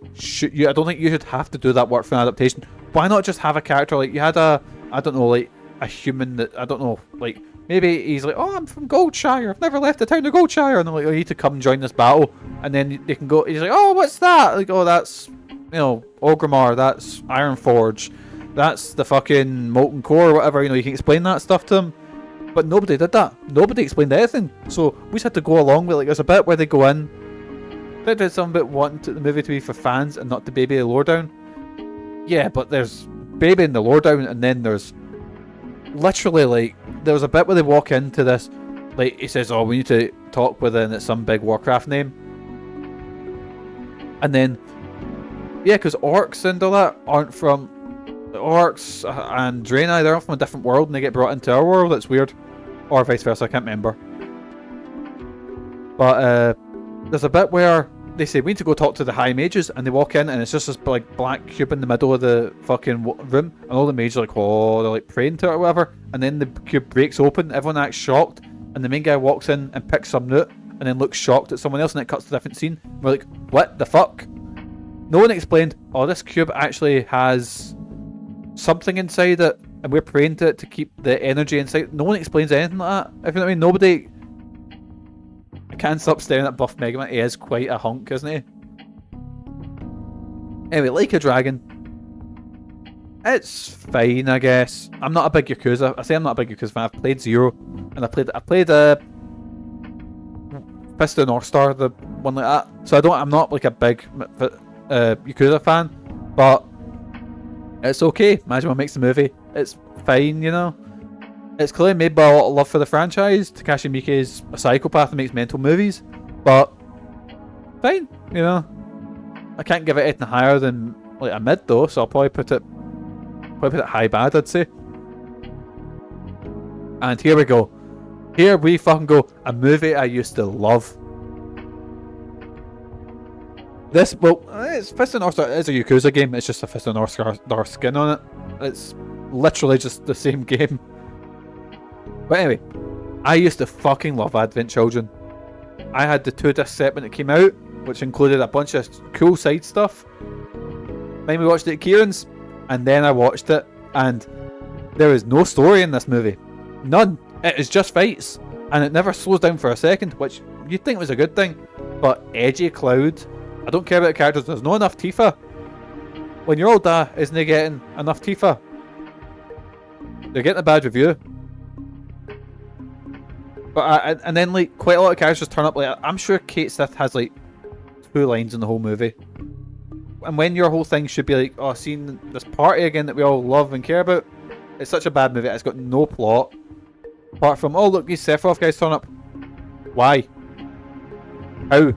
I don't think you should have to do that work for an adaptation. Why not just have a character like you had a, I don't know, like a human that, I don't know, like maybe he's like, "Oh, I'm from Goldshire. I've never left the town of Goldshire," and they're like, "Oh, you need to come join this battle," and then they can go. He's like, "Oh, what's that?" Like, "Oh, that's, you know, Orgrimmar. That's Ironforge. That's the fucking Molten Core," or whatever. You know, you can explain that stuff to them. But nobody did that. Nobody explained anything. So we just had to go along with, like, there's a bit where they go in. They did some bit wanting the movie to be for fans and not to baby the lore down. Yeah, but there's babying the lore down, and then there's literally, like, there was a bit where they walk into this, like, he says, oh, we need to talk with it, and it's some big Warcraft name. And then, yeah, because orcs and all that aren't from... Orcs and Draenei, they're from a different world, and they get brought into our world. It's weird. Or vice versa, I can't remember. But, there's a bit where they say, we need to go talk to the high mages, and they walk in, and it's just this, like, black cube in the middle of the fucking room, and all the mages are like, oh, they're, like, praying to it or whatever, and then the cube breaks open, everyone acts shocked, and the main guy walks in and picks some loot, and then looks shocked at someone else, and it cuts to a different scene. We're like, what the fuck? No one explained, oh, this cube actually has something inside it, and we're praying to it to keep the energy inside. No one explains anything like that. If you know what I mean, nobody... I can't stop staring at Buff Mega Man. He is quite a hunk, isn't he? Anyway, Like a Dragon. It's fine, I guess. I'm not a big Yakuza. I say I'm not a big Yakuza fan. I've played Zero, and I played Fist of the North Star, the one like that. So I'm not like a big Yakuza fan, but it's okay. Majima makes the movie. It's fine, you know. It's clearly made by a lot of love for the franchise. Takashi Miike is a psychopath and makes mental movies, but fine, you know. I can't give it anything higher than like a mid though, so I'll probably put it high bad, I'd say. And here we go. Here we fucking go. A movie I used to love. This, well, it's Fist of the North Star. It's a Yakuza game. It's just a Fist of the North Star skin on it. It's literally just the same game. But anyway, I used to fucking love Advent Children. I had the 2-disc set when it came out, which included a bunch of cool side stuff. Then we watched it at Kieran's, and then I watched it, and there is no story in this movie. None. It is just fights, and it never slows down for a second, which you'd think was a good thing. But Edgy Cloud, I don't care about the characters, there's not enough Tifa. When your old dad isn't he getting enough Tifa? They're getting a bad review. But and then like quite a lot of characters turn up. Like I'm sure Kate Sith has like 2 lines in the whole movie. And when your whole thing should be like, oh, seeing this party again that we all love and care about, it's such a bad movie. It's got no plot. Apart from, oh look, these Sephiroth guys turn up. Why? How?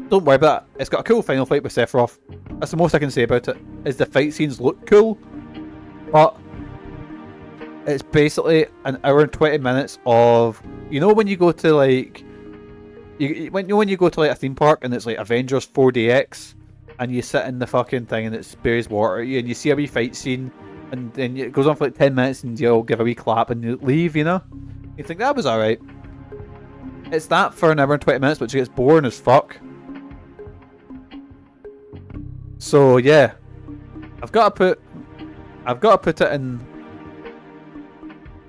Don't worry about it. It's got a cool final fight with Sephiroth. That's the most I can say about it. Is the fight scenes look cool, but it's basically an hour and 20 minutes of, you know, when you go to like, when you go to like a theme park and it's like Avengers 4DX, and you sit in the fucking thing and it sprays water at you, and you see a wee fight scene, and then it goes on for like 10 minutes, and you'll give a wee clap and you leave, you know? You think that was alright. It's that for an hour and 20 minutes, which gets boring as fuck. So yeah, I've got to put it in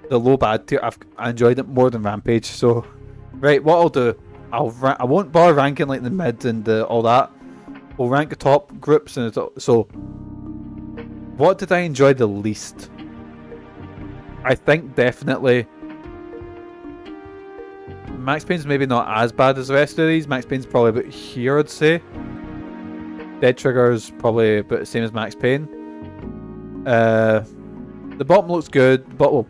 the low bad tier. I enjoyed it more than Rampage. So right, what I'll do, I won't bother ranking like the mid and all that. We'll rank the top groups and so. What did I enjoy the least? I think definitely Max Payne's maybe not as bad as the rest of these. Max Payne's probably about here, I'd say. Dead Trigger's probably about the same as Max Payne. The bottom looks good, but well,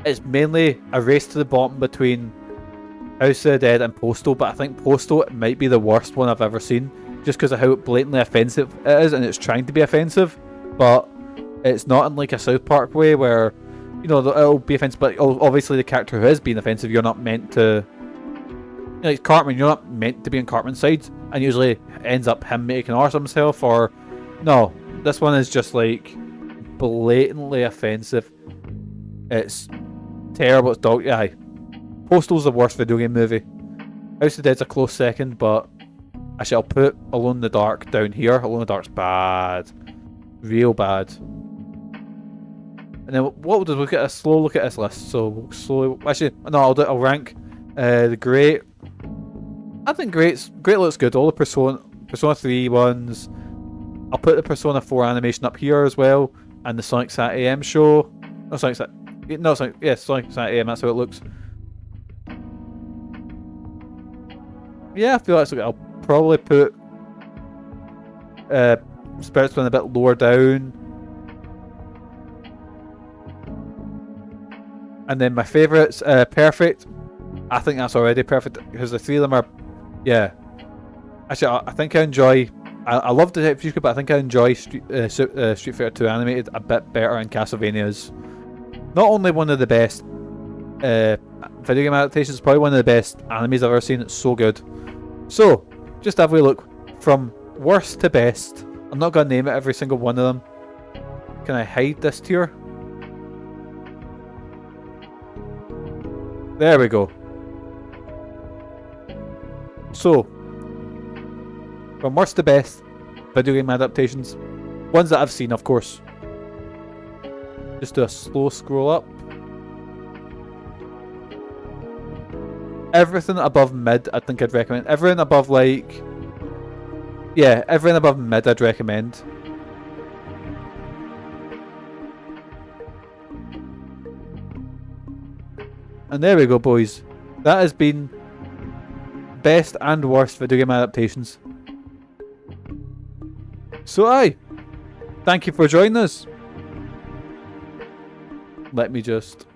it's mainly a race to the bottom between House of the Dead and Postal, but I think Postal might be the worst one I've ever seen, just because of how blatantly offensive it is, and it's trying to be offensive, but it's not in like a South Park way where, you know, it'll be offensive, but obviously the character who is being offensive, you're not meant to... You know, like Cartman, you're not meant to be on Cartman's side, and usually ends up him making arse of himself, or... No, this one is just like blatantly offensive. It's terrible. It's dog. Yeah, Postal's the worst video game movie. House of the Dead's a close second, but I shall put Alone in the Dark down here. Alone in the Dark's bad, real bad. And then what we'll do is look at a slow look at this list. So we'll slowly, actually, no, I'll rank the Great. I think Great looks good. All the Persona 3 ones. I'll put the Persona 4 animation up here as well, and the Sonic Sat AM show. No, Sonic Sat AM. That's how it looks. Yeah, I feel like I'll probably put Spirits Within a bit lower down. And then my favourites, Perfect. I think that's already perfect because the three of them are, yeah. Actually, I think I enjoy. I love Detective Pikachu, but I think I enjoy Street Fighter 2 animated a bit better, and Castlevania's not only one of the best video game adaptations, probably one of the best animes I've ever seen. It's so good. So, just have a wee look from worst to best. I'm not gonna name it every single one of them. Can I hide this tier? There we go. So, from worst to best video game adaptations, ones that I've seen, of course. Just do a slow scroll up. Everything above mid, I think I'd recommend. Everything above, like, yeah, everything above mid, I'd recommend. And there we go, boys. That has been best and worst video game adaptations. So aye, thank you for joining us. Let me just